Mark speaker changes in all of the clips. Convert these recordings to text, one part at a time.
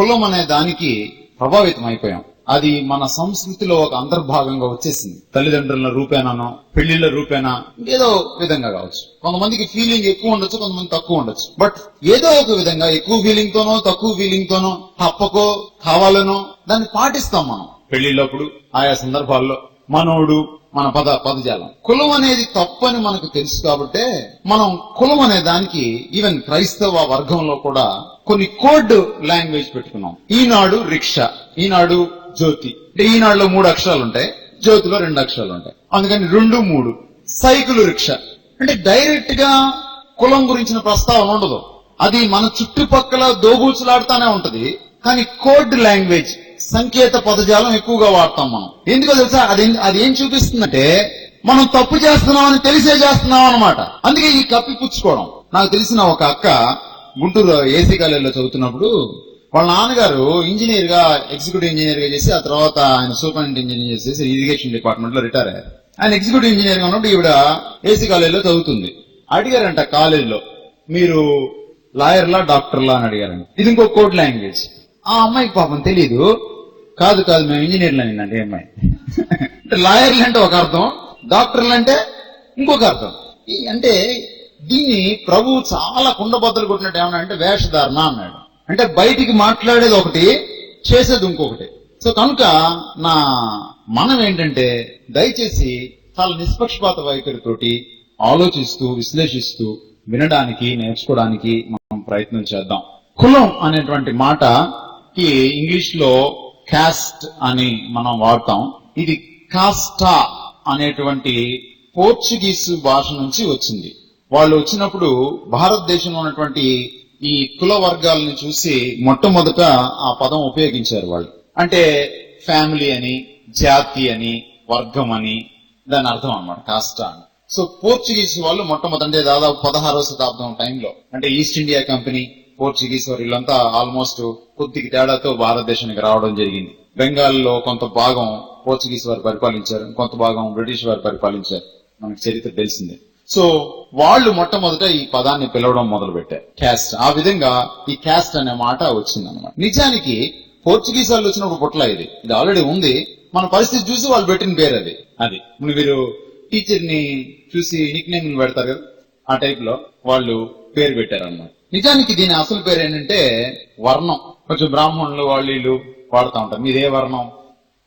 Speaker 1: కులం అనే దానికి ప్రభావితం అయిపోయాం. అది మన సంస్కృతిలో ఒక అంతర్భాగంగా వచ్చేసింది. తల్లిదండ్రుల రూపేనానో, పెళ్లిళ్ల రూపేనా, ఏదో విధంగా కావచ్చు. కొంతమందికి ఫీలింగ్ ఎక్కువ ఉండొచ్చు, కొంతమంది తక్కువ ఉండొచ్చు. బట్ ఏదో ఒక విధంగా ఎక్కువ ఫీలింగ్ తోనో తక్కువ ఫీలింగ్ తోనో, తప్పకో కావాలనో దాన్ని పాటిస్తాం మనం. పెళ్లిళ్ళప్పుడు ఆయా సందర్భాల్లో మనోడు, మన పదజాలం. కులం అనేది తప్పని మనకు తెలుసు కాబట్టే మనం కులం అనే దానికి ఈవెన్ క్రైస్తవ వర్గంలో కూడా కొన్ని కోడ్ లాంగ్వేజ్ పెట్టుకున్నాం. ఈనాడు రిక్షా, ఈనాడు జ్యోతి. అంటే ఈనాడులో 3 అక్షరాలు ఉంటాయి, జ్యోతిలో 2 అక్షరాలు ఉంటాయి. అందుకని 2, 3. సైకిల్ రిక్షా అంటే డైరెక్ట్ గా కులం గురించిన ప్రస్తావన ఉండదు. అది మన చుట్టుపక్కల దోబూచులాడుతానే ఉంటది. కానీ కోడ్ లాంగ్వేజ్, సంకేత పదజాలం ఎక్కువగా వాడతాం మనం. ఎందుకో తెలుసా? అది ఏం చూపిస్తుందంటే మనం తప్పు చేస్తున్నామని తెలిసే చేస్తున్నాం అనమాట. అందుకే ఈ కప్పి పుచ్చుకోవడం. నాకు తెలిసిన ఒక అక్క గుంటూరు ఏసీ కాలేజీలో చదువుతున్నప్పుడు వాళ్ళ నాన్నగారు ఇంజనీర్ గా, ఎగ్జిక్యూటివ్ ఇంజనీర్ గా చేసి, ఆ తర్వాత ఆయన సూపరింటెండెంట్ ఇంజనీర్ చేసి ఇరిగేషన్ డిపార్ట్మెంట్ లో రిటైర్ అయ్యారు. ఆయన ఎగ్జిక్యూటివ్ ఇంజనీర్ గా ఉన్నప్పుడు ఈవిడ ఏసీ కాలేజీలో చదువుతుంది. అడిగారంట కాలేజీలో, మీరు లాయర్లా డాక్టర్లా అని అడిగారంట. ఇది ఇంకో కోడ్ లాంగ్వేజ్. ఆ అమ్మాయికి పాపం తెలీదు. కాదు మేము ఇంజనీర్లు అనిందండి అమ్మాయి. అంటే లాయర్లు అంటే ఒక అర్థం, డాక్టర్లు అంటే ఇంకొక అర్థం. అంటే దీన్ని ప్రభు చాలా కుండబద్దలు కొట్టినట్టు ఏమన్నా అంటే వేషధారణ అన్నాడు. అంటే బయటికి మాట్లాడేది ఒకటి, చేసేది ఇంకొకటి. సో కనుక మనం ఏంటంటే దయచేసి చాలా నిష్పక్షపాత వైఖరితోటి ఆలోచిస్తూ, విశ్లేషిస్తూ, వినడానికి, నేర్చుకోవడానికి మనం ప్రయత్నం చేద్దాం. కులం అనేటువంటి మాటకి ఇంగ్లీష్ లో కాస్ట్ అని మనం వాడతాం. ఇది కాస్టా అనేటువంటి పోర్చుగీసు భాష నుంచి వచ్చింది. వాళ్ళు వచ్చినప్పుడు భారతదేశంలో ఉన్నటువంటి ఈ కుల వర్గాలని చూసి మొట్టమొదట ఆ పదం ఉపయోగించారు వాళ్ళు. అంటే ఫ్యామిలీ అని, జాతి అని, వర్గం అని దాని అర్థం అన్నమాట కాస్టా అని. సో పోర్చుగీస్ వాళ్ళు మొట్టమొదటి, అంటే దాదాపు 16వ శతాబ్దం టైంలో, అంటే ఈస్ట్ ఇండియా కంపెనీ, పోర్చుగీస్ వారు వీళ్ళంతా ఆల్మోస్ట్ కొద్దిగా తేడాతో భారతదేశానికి రావడం జరిగింది. బెంగాల్లో కొంత భాగం పోర్చుగీస్ వారు పరిపాలించారు, కొంత భాగం బ్రిటిష్ వారు పరిపాలించారు. మనకు చరిత్ర తెలిసిందే. సో వాళ్ళు మొట్టమొదట ఈ పదాన్ని పిలవడం మొదలు పెట్టారు, క్యాస్ట్. ఆ విధంగా ఈ క్యాస్ట్ అనే మాట వచ్చిందనమాట. నిజానికి పోర్చుగీస్ వాళ్ళు వచ్చినప్పుడు పుట్ల ఇది ఆల్రెడీ ఉంది. మన పరిస్థితి చూసి వాళ్ళు పెట్టిన పేరు అది. మీరు టీచర్ ని చూసి నిక్ నేమ్ పెడతారు కదా, ఆ టైప్ లో వాళ్ళు పేరు పెట్టారు అన్నమాట. నిజానికి దీని అసలు పేరు ఏంటంటే వర్ణం. కొంచెం బ్రాహ్మణులు వాళ్ళు వాడుతూ ఉంటారు, మీదే వర్ణం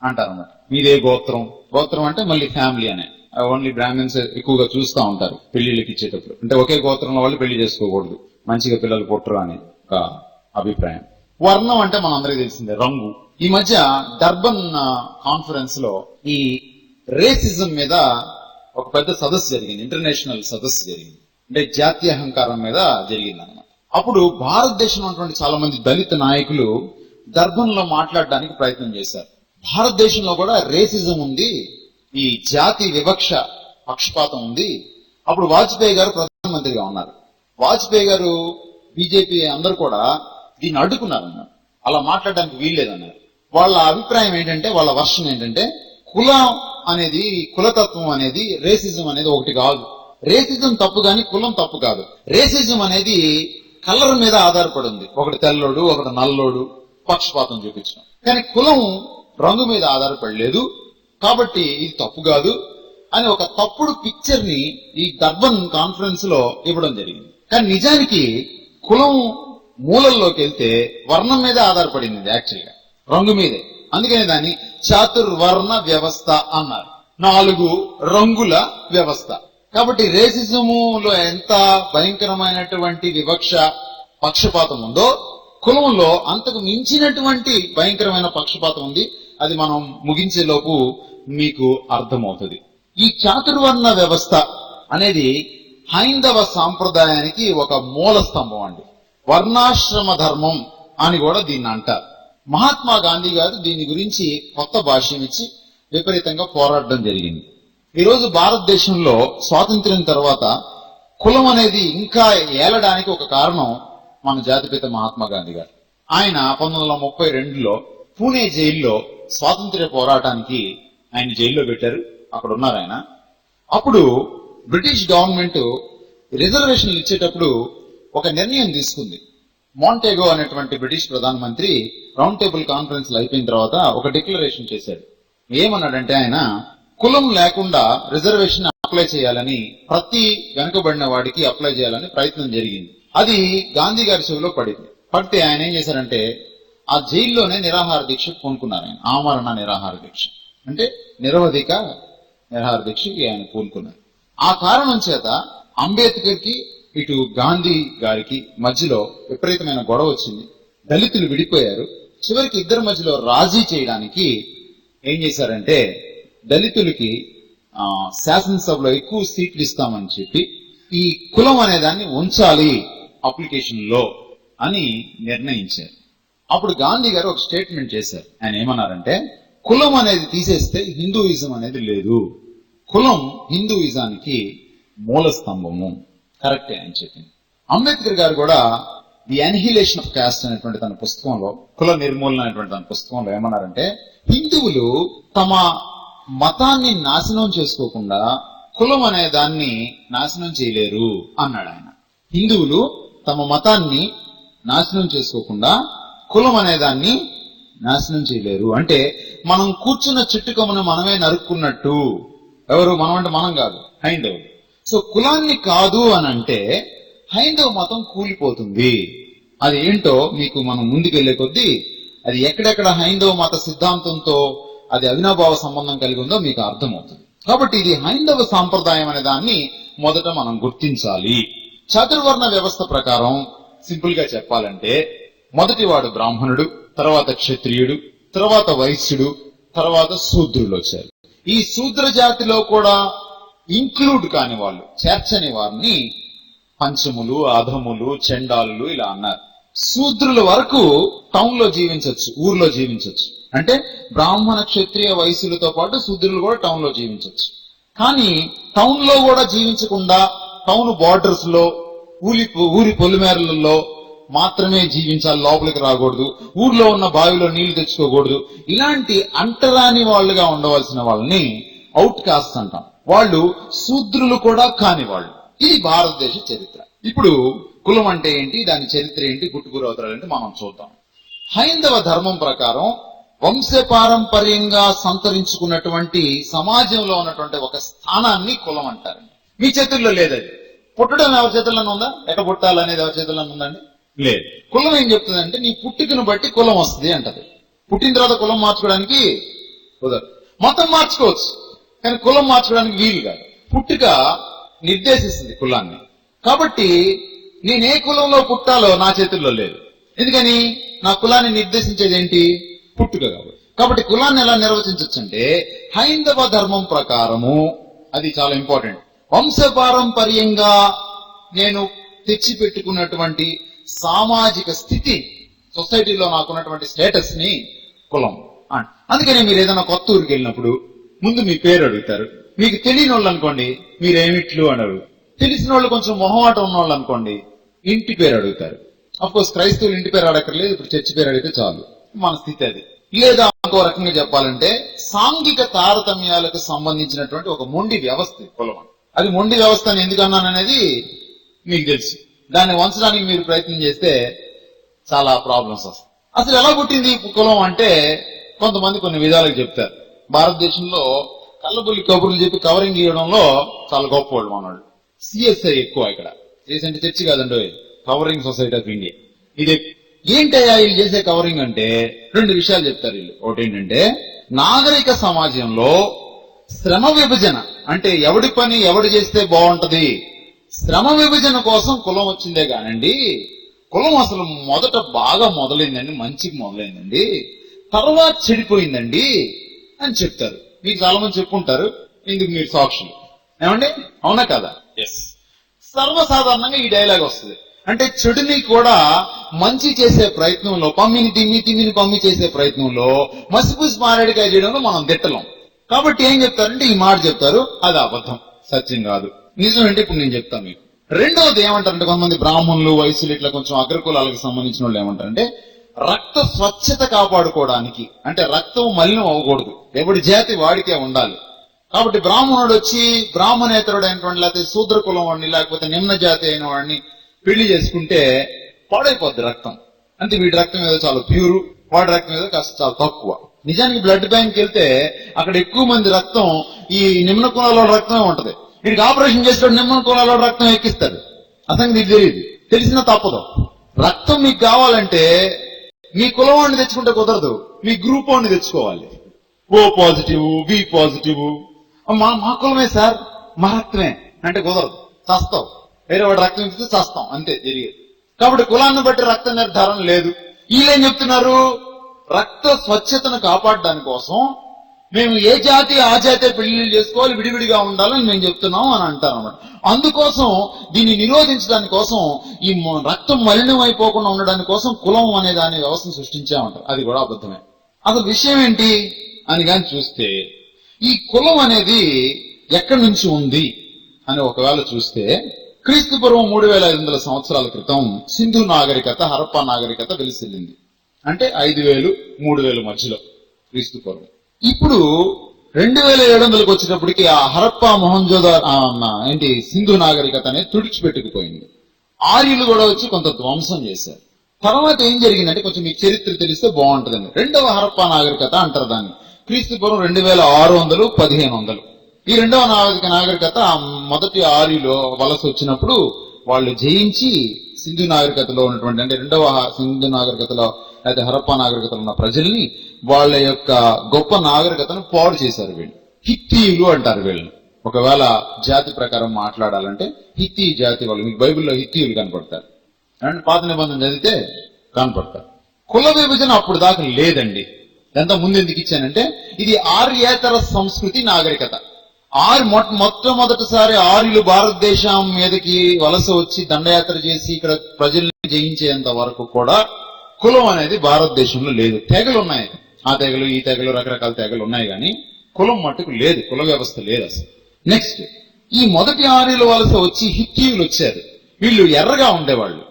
Speaker 1: అంటారు అన్నమాట. మీదే గోత్రం. గోత్రం అంటే మళ్ళీ ఫ్యామిలీ అనే. ఓన్లీ బ్రాహ్మణ్స్ ఎక్కువగా చూస్తూ ఉంటారు పెళ్లిళ్ళకి ఇచ్చేటప్పుడు. అంటే ఒకే గోత్రంలో వాళ్ళు పెళ్లి చేసుకోకూడదు, మంచిగా పిల్లలు పుట్టరు అని ఒక అభిప్రాయం. వర్ణం అంటే మన అందరికీ తెలిసిందే, రంగు. ఈ మధ్య డర్బన్ కాన్ఫరెన్స్ లో ఈ రేసిజం మీద ఒక పెద్ద సదస్సు జరిగింది, ఇంటర్నేషనల్ సదస్సు జరిగింది. అంటే జాతీయ అహంకారం మీద జరిగింది అన్నమాట. అప్పుడు భారతదేశంలో ఉన్నటువంటి చాలా మంది దళిత నాయకులు డర్బన్ లో మాట్లాడడానికి ప్రయత్నం చేశారు. భారతదేశంలో కూడా రేసిజం ఉంది, ఈ జాతి వివక్ష, పక్షపాతం ఉంది. అప్పుడు వాజ్పేయి గారు ప్రధానమంత్రిగా ఉన్నారు. వాజ్పేయి గారు, బీజేపీ అందరూ కూడా దీన్ని అడ్డుకున్నారన్నారు. అలా మాట్లాడడానికి వీల్లేదన్నారు. వాళ్ళ అభిప్రాయం ఏంటంటే, వాళ్ళ వర్షన్ ఏంటంటే, కులం అనేది, కులతత్వం అనేది, రేసిజం అనేది ఒకటి కాదు. రేసిజం తప్పు గాని కులం తప్పు కాదు. రేసిజం అనేది కలర్ మీద ఆధారపడి ఉంది. ఒకటి తెల్లోడు, ఒకటి నల్లోడు, పక్షపాతం చూపించడం. కానీ కులం రంగు మీద ఆధారపడలేదు, కాబట్టి ఇది తప్పు కాదు అని ఒక తప్పుడు పిక్చర్ ని ఈ డర్బన్ కాన్ఫరెన్స్ లో ఇవ్వడం జరిగింది. కానీ నిజానికి కులం మూలల్లోకి వెళ్తే వర్ణం మీద ఆధారపడింది, యాక్చువల్ గా రంగు మీదే. అందుకనే దాన్ని చాతుర్వర్ణ వ్యవస్థ అన్నారు, 4 రంగుల వ్యవస్థ. కాబట్టి రేసిజములో ఎంత భయంకరమైనటువంటి వివక్ష, పక్షపాతం ఉందో, కులంలో అంతకు మించినటువంటి భయంకరమైన పక్షపాతం ఉంది. అది మనం ముగించేలోపు మీకు అర్థమవుతుంది. ఈ చాతుర్వర్ణ వ్యవస్థ అనేది హైందవ సాంప్రదాయానికి ఒక మూల స్తంభం అండి. వర్ణాశ్రమ ధర్మం అని కూడా దీన్ని అంటారు. మహాత్మా గాంధీ గారు దీని గురించి కొత్త భాష్యం ఇచ్చి విపరీతంగా పోరాడడం జరిగింది. ఈరోజు భారతదేశంలో స్వాతంత్ర్యం తర్వాత కులం అనేది ఇంకా ఏలడానికి ఒక కారణం మన జాతిపిత మహాత్మా గాంధీ గారు. ఆయన 1932లో పూణే జైల్లో స్వాతంత్ర్య పోరాటానికి ఆయన జైల్లో పెట్టారు. అక్కడ ఉన్నారు ఆయన. అప్పుడు బ్రిటిష్ గవర్నమెంట్ రిజర్వేషన్లు ఇచ్చేటప్పుడు ఒక నిర్ణయం తీసుకుంది. మాంటేగో అనేటువంటి బ్రిటిష్ ప్రధానమంత్రి రౌండ్ టేబుల్ కాన్ఫరెన్స్ అయిపోయిన తర్వాత ఒక డిక్లరేషన్ చేశాడు. ఏమన్నాడంటే ఆయన కులం లేకుండా రిజర్వేషన్ అప్లై చేయాలని, ప్రతి వెనుకబడిన వాడికి అప్లై చేయాలని ప్రయత్నం జరిగింది. అది గాంధీ గారి చెవిలో పడితే ఆయన ఏం చేశారంటే ఆ జైల్లోనే నిరాహార దీక్ష పూనుకున్నారు. ఆయన ఆమరణ నిరాహార దీక్ష అంటే నిరవధిక నిరాహార దీక్షకి ఆయన పూనుకున్నారు. ఆ కారణం చేత అంబేద్కర్ కి ఇటు గాంధీ గారికి మధ్యలో విపరీతమైన గొడవ వచ్చింది. దళితులు విడిపోయారు. చివరికి ఇద్దరి మధ్యలో రాజీ చేయడానికి ఏం చేశారంటే దళితులకి శాసనసభలో ఎక్కువ సీట్లు ఇస్తామని చెప్పి ఈ కులం అనే దాన్ని ఉంచాలి అప్లికేషన్ లో అని నిర్ణయించారు. అప్పుడు గాంధీ గారు ఒక స్టేట్మెంట్ చేశారు. ఆయన ఏమన్నారంటే కులం అనేది తీసేస్తే హిందూయిజం అనేది లేదు, కులం హిందూయిజానికి మూల స్తంభము. కరెక్టే అని చెప్పింది. అంబేద్కర్ గారు కూడా ది అన్హిలేషన్ ఆఫ్ కాస్ట్ అనేటువంటి తన పుస్తకంలో, కుల నిర్మూలన అనేటువంటి తన పుస్తకంలో ఏమన్నారంటే హిందువులు తమ మతాన్ని నాశనం చేసుకోకుండా కులం అనే దాన్ని నాశనం చేయలేరు అన్నాడు ఆయన. హిందువులు తమ మతాన్ని నాశనం చేసుకోకుండా కులం అనే దాన్ని నాశనం చేయలేరు అంటే మనం కూర్చున్న చెట్టుకొమ్మను మనమే నరుక్కున్నట్టు. ఎవరు మనం అంటే మనం కాదు, హైందవులు. సో కులాన్ని కాదు అని అంటే హైందవ మతం కూలిపోతుంది. అది ఏంటో మీకు మనం ముందుకెళ్లే కొద్దీ అది ఎక్కడెక్కడ హైందవ మత సిద్ధాంతంతో అది అవినాభావ సంబంధం కలిగి ఉందో మీకు అర్థమవుతుంది. కాబట్టి ఇది హైందవ సాంప్రదాయం అనే దాన్ని మొదట మనం గుర్తించాలి. చతుర్వర్ణ వ్యవస్థ ప్రకారం సింపుల్ గా చెప్పాలంటే మొదటివాడు బ్రాహ్మణుడు, తర్వాత క్షత్రియుడు, తర్వాత వైశ్యుడు, తర్వాత శూద్రులు వచ్చారు. ఈ శూద్ర జాతిలో కూడా ఇంక్లూడ్ కాని వాళ్ళు, చేర్చని వారిని పంచములు, అధములు, చండాలులు ఇలా అన్నారు. శూద్రుల వరకు టౌన్ లో జీవించవచ్చు, ఊర్లో జీవించవచ్చు. అంటే బ్రాహ్మణ, క్షత్రియ, వైశ్యులతో పాటు శూద్రులు కూడా టౌన్ లో జీవించవచ్చు. కానీ టౌన్ లో కూడా జీవించకుండా టౌన్ బార్డర్స్ లో, ఊరి పొలిమేరలలో మాత్రమే జీవించాలి, లోపలికి రాకూడదు, ఊర్లో ఉన్న బావిలో నీళ్లు తెచ్చుకోకూడదు. ఇలాంటి అంటరాని వాళ్ళుగా ఉండవలసిన వాళ్ళని అవుట్ కాస్ట్ అంటాం. వాళ్ళు శూద్రులు కూడా కాని వాళ్ళు. ఇది భారతదేశ చరిత్ర. ఇప్పుడు కులం అంటే ఏంటి, దాని చరిత్ర ఏంటి, గుట్టుగురవతరాలు ఏంటి మనం చూద్దాం. హైందవ ధర్మం ప్రకారం వంశపారంపర్యంగా సంతరించుకున్నటువంటి సమాజంలో ఉన్నటువంటి ఒక స్థానాన్ని కులం అంటారు. మీ చేతుల్లో లేదది. పుట్టడం ఎవరి చేతుల్లో ఉందా, ఎట పుట్టాలనేది ఎవరి చేతుల్లో ఉందండి? లేదు. కులం ఏం చెప్తుందంటే నీ పుట్టుకను బట్టి కులం వస్తుంది అంటది. పుట్టిన తర్వాత కులం మార్చుకోవడానికి కుదరదు. మతం మార్చుకోవచ్చు కానీ కులం మార్చుకోవడానికి వీలు కాదు. పుట్టుక నిర్దేశిస్తుంది కులాన్ని. కాబట్టి నేనే కులంలో పుట్టాలో నా చేతుల్లో లేదు. ఎందుకని? నా కులాన్ని నిర్దేశించేది ఏంటి? పుట్టుక. కాబట్టి కులాన్ని ఎలా నిర్వచించవచ్చు అంటే హైందవ ధర్మం ప్రకారము, అది చాలా ఇంపార్టెంట్, వంశపారంపర్యంగా నేను తెచ్చిపెట్టుకున్నటువంటి సామాజిక స్థితి, సొసైటీలో నాకున్నటువంటి స్టేటస్ ని కులం. అందుకనే మీరు ఏదైనా కొత్త ఊరికి వెళ్ళినప్పుడు ముందు మీ పేరు అడుగుతారు. మీకు తెలియని వాళ్ళు అనుకోండి మీరేమిట్లు అన్నారు. తెలిసిన వాళ్ళు కొంచెం మొహమాట ఉన్న వాళ్ళు అనుకోండి ఇంటి పేరు అడుగుతారు. అఫ్ కోర్స్ క్రైస్తవులు ఇంటి పేరు అడగలేదు, ఇప్పుడు చర్చి పేరు అడిగితే చాలు. మన స్థితి అది. లేదా ఇంకో రకంగా చెప్పాలంటే సాంఘిక తారతమ్యాలకు సంబంధించినటువంటి ఒక మొండి వ్యవస్థ కులం. అది మొండి వ్యవస్థ అని ఎందుకన్నాననేది మీకు తెలుసు. దాన్ని వంచడానికి మీరు ప్రయత్నం చేస్తే చాలా ప్రాబ్లమ్స్ వస్తాయి. అసలు ఎలా పుట్టింది కులం అంటే కొంతమంది కొన్ని విధాలుగా చెప్తారు. భారతదేశంలో కళ్ళబుల్లి కబుర్లు చెప్పి కవరింగ్ ఇవ్వడంలో చాలా గొప్ప వాళ్ళు మనవాళ్ళు. సిఎస్ఐ ఎక్కువ ఇక్కడ. సిఎస్ఐ అంటే చర్చి కాదండి, కవరింగ్ సొసైటీ ఆఫ్ ఇండియా. ఇది ఏంటయ్యా వీళ్ళు చేసే కవరింగ్ అంటే రెండు విషయాలు చెప్తారు వీళ్ళు. ఒకటి ఏంటంటే నాగరిక సమాజంలో శ్రమ విభజన, అంటే ఎవడి పని ఎవడు చేస్తే బాగుంటది, శ్రమ విభజన కోసం కులం వచ్చిందే కానండి. కులం అసలు మొదట బాగా మొదలైందండి, మంచికి మొదలైందండి, తర్వాత చెడిపోయిందండి అని చెప్తారు. మీకు చాలా మంది చెప్పుకుంటారు, ఇందుకు మీరు సాక్షులు. ఏమండి, అవునా కదా? ఎస్. సర్వసాధారణంగా ఈ డైలాగ్ వస్తుంది. అంటే చెడుని కూడా మంచి చేసే ప్రయత్నంలో, తిమ్మిని పమ్మి చేసే ప్రయత్నంలో మసిపూసి మారేడుకాయ చేయడంలో మనం దిట్టలం. కాబట్టి ఏం చెప్తారంటే ఈ మాట చెప్తారు, అది అబద్ధం, సత్యం కాదు. నిజం అంటే ఇప్పుడు నేను చెప్తాను మీకు. రెండవది ఏమంటారంటే కొంతమంది బ్రాహ్మణులు, వయసులు, ఇట్లా కొంచెం అగ్రకులాలకు సంబంధించిన వాళ్ళు ఏమంటారంటే రక్త స్వచ్ఛత కాపాడుకోవడానికి, అంటే రక్తం మలినం అవ్వకూడదు, ఎవడి జాతి వాడికే ఉండాలి. కాబట్టి బ్రాహ్మణుడు వచ్చి బ్రాహ్మణేతరుడు అయినటువంటి, లేకపోతే శూద్ర కులం వాడిని, లేకపోతే నిమ్న జాతి అయిన వాడిని పెళ్లి చేసుకుంటే పాడైపోద్ది రక్తం. అంటే వీడి రక్తం ఏదో చాలా ప్యూర్, వాడి రక్తం ఏదో కాస్త చాలా తక్కువ. నిజానికి బ్లడ్ బ్యాంక్ వెళ్తే అక్కడ ఎక్కువ మంది రక్తం ఈ నిమ్న కులాల రక్తమే ఉంటది. వీడికి ఆపరేషన్ చేసేటప్పుడు నిమ్న కులాల రక్తం ఎక్కిస్తాడు. అసలు మీకు తెలియదు, తెలిసినా తప్పదు. రక్తం మీకు కావాలంటే మీ కులం వాడిని తెచ్చుకుంటే కుదరదు, మీ గ్రూప్ వాడిని తెచ్చుకోవాలి. ఓ పాజిటివ్, బి పాజిటివ్, మా కులమే సార్, మా రక్తమే అంటే కుదరదు, చస్తావు. వేరే వాడి రక్తం ఇస్తే చస్తాం, అంతే జరిగేది. కాబట్టి కులాన్ని బట్టి రక్త నిర్ధారణ లేదు. వీళ్ళేం చెప్తున్నారు, రక్త స్వచ్ఛతను కాపాడడానికి కోసం మేము ఏ జాతి ఆ జాతి పెళ్లిళ్ళు చేసుకోవాలి, విడివిడిగా ఉండాలని మేము చెప్తున్నాం అని అంటారు అన్నమాట. అందుకోసం దీన్ని నిరోధించడానికి కోసం, ఈ రక్తం మలినం అయిపోకుండా ఉండడానికి కోసం కులం అనే దాని వ్యవస్థను సృష్టించామంటారు. అది కూడా అబద్ధమే. అసలు విషయం ఏంటి అని కానీ చూస్తే, ఈ కులం అనేది ఎక్కడి నుంచి ఉంది అని ఒకవేళ చూస్తే, క్రీస్తు పూర్వం 3500 సంవత్సరాల క్రితం సింధు నాగరికత, హరప్పా నాగరికత వెలిసిల్లింది. అంటే 5000, 3000 మధ్యలో క్రీస్తు పూర్వం. ఇప్పుడు 2700కి వచ్చేటప్పటికి ఆ హరప్పా సింధు నాగరికత అనేది తుడిచిపెట్టుకుపోయింది. ఆర్యులు కూడా వచ్చి కొంత ధ్వంసం చేశారు. తర్వాత ఏం జరిగిందంటే, కొంచెం మీకు చరిత్ర తెలిస్తే బాగుంటుందండి. రెండవ హరప్పా నాగరికత అంటారు దాన్ని. క్రీస్తు పూర్వం 2600, 1500. ఈ రెండవ నాగరికత మొదటి ఆర్యులు వలస వచ్చినప్పుడు వాళ్ళు జయించి సింధు నాగరికతలో ఉన్నటువంటి, అంటే రెండవ సింధు నాగరికతలో అయితే హరప్పా నాగరికతలో ఉన్న ప్రజల్ని, వాళ్ళ యొక్క గొప్ప నాగరికతను పాడు చేశారు. వీళ్ళు హిత్తీయులు అంటారు వీళ్ళని. ఒకవేళ జాతి ప్రకారం మాట్లాడాలంటే హిత్తీ జాతి వాళ్ళు. మీకు బైబిల్లో హిత్తీయులు కనపడతారు, అండ్ పాత నిబంధన చదివితే కనపడతారు. కుల విభజన అప్పుడు దాకా లేదండి. ఎంత ముందు ఎందుకు ఇచ్చానంటే, ఇది ఆర్యేతర సంస్కృతి నాగరికత. మొట్టమొదటిసారి ఆర్యులు భారతదేశం మీదకి వలస వచ్చి దండయాత్ర చేసి ఇక్కడ ప్రజల్ని జయించేంత వరకు కూడా కులం అనేది భారతదేశంలో లేదు. తెగలు ఉన్నాయి, ఆ తెగలు ఈ తెగలు రకరకాల తెగలు ఉన్నాయి, కానీ కులం మట్టుకు లేదు, కుల వ్యవస్థ లేదు అసలు. నెక్స్ట్, ఈ మొదటి ఆర్యుల వలస వచ్చి హిత్తీయులు వచ్చారు. వీళ్ళు ఎర్రగా ఉండేవాళ్ళు,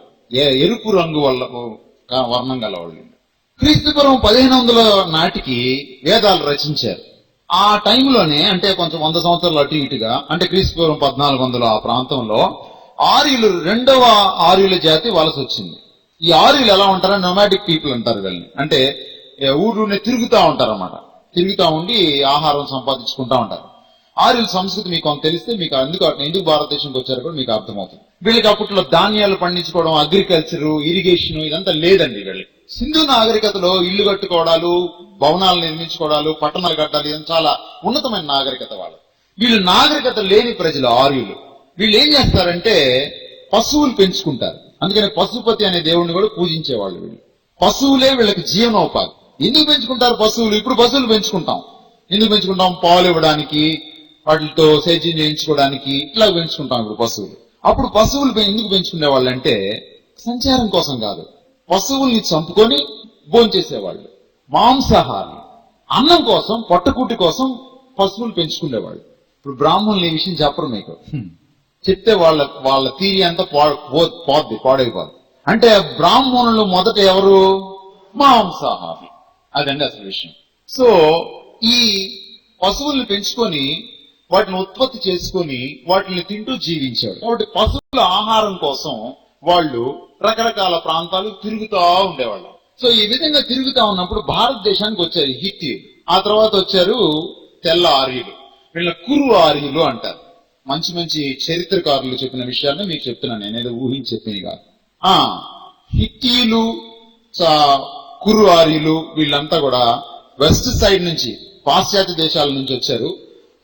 Speaker 1: ఎరుపు రంగు వల్ల వర్ణం గల వాళ్ళు. క్రీస్తుపూర్వం 1500 నాటికి వేదాలు రచించారు. ఆ టైంలోనే, అంటే కొంచెం 100 సంవత్సరాలు అటు ఇటుగా, అంటే క్రీస్తుపూర్వం 1400 ఆ ప్రాంతంలో ఆర్యులు, రెండవ ఆర్యుల జాతి వలస వచ్చింది. ఈ ఆర్యులు ఎలా ఉంటారో నొమాడిక్ పీపుల్ అంటారు వీళ్ళని. అంటే ఊళ్ళోనే తిరుగుతూ ఉంటారు అన్నమాట. తిరుగుతూ ఉండి ఆహారం సంపాదించుకుంటా ఉంటారు. ఆర్యుల సంస్కృతి మీకు కొంత తెలిస్తే మీకు ఎందుకు భారతదేశంకి వచ్చారో కూడా మీకు అర్థమవుతుంది. వీళ్ళకి అప్పట్లో ధాన్యాలు పండించుకోవడం, అగ్రికల్చర్, ఇరిగేషన్ ఇదంతా లేదండి వీళ్ళకి. సింధు నాగరికతలో ఇల్లు కట్టుకోవడాలు, భవనాలు నిర్మించుకోవడాలు, పట్టణాలు కట్టాలి, ఇది చాలా ఉన్నతమైన నాగరికత వాళ్ళు. వీళ్ళు నాగరికత లేని ప్రజలు ఆర్యులు. వీళ్ళు ఏం చేస్తారంటే పశువులు పెంచుకుంటారు. అందుకని పశుపతి అనే దేవుడిని కూడా పూజించేవాళ్ళు వీళ్ళు. పశువులే వీళ్ళకి జీవనోపాధి. ఎందుకు పెంచుకుంటారు పశువులు? ఇప్పుడు పశువులు పెంచుకుంటాం. ఎందుకు పెంచుకుంటాం? పాలు ఇవ్వడానికి, వాటితో సేద్యం చేయించుకోవడానికి, ఇట్లా పెంచుకుంటాం ఇప్పుడు పశువులు. అప్పుడు పశువులు ఎందుకు పెంచుకునే వాళ్ళు అంటే సంచారం కోసం కాదు, పశువుల్ని చంపుకొని భోంచేసేవాళ్ళు, మాంసాహారం. అన్నం కోసం, పొట్టకూటి కోసం పశువులు పెంచుకునేవాళ్ళు. ఇప్పుడు బ్రాహ్మణులు ఈ విషయం చెప్పరు మీకు. చెప్తే వాళ్ళ తీరి అంతా పాడైపోద్ది. అంటే బ్రాహ్మణులు మొదట ఎవరు? మాంసాహారం. అదండి అసలు విషయం. సో ఈ పశువుల్ని పెంచుకొని వాటిని ఉత్పత్తి చేసుకొని వాటిని తింటూ జీవించాడు. కాబట్టి పశువుల ఆహారం కోసం వాళ్ళు రకరకాల ప్రాంతాలు తిరుగుతూ ఉండేవాళ్ళు. సో ఈ విధంగా తిరుగుతా ఉన్నప్పుడు భారతదేశానికి వచ్చారు హిత్తీయులు. ఆ తర్వాత వచ్చారు తెల్ల ఆర్యులు. వీళ్ళ కురు ఆర్యులు అంటారు. మంచి మంచి చరిత్రకారులు చెప్పిన విషయాన్ని మీకు చెప్తున్నాను, నేనేదో ఊహించి చెప్పింది కాదు. హిత్తీయులు, కురు ఆర్యులు వీళ్ళంతా కూడా వెస్ట్ సైడ్ నుంచి, పాశ్చాత్య దేశాల నుంచి వచ్చారు.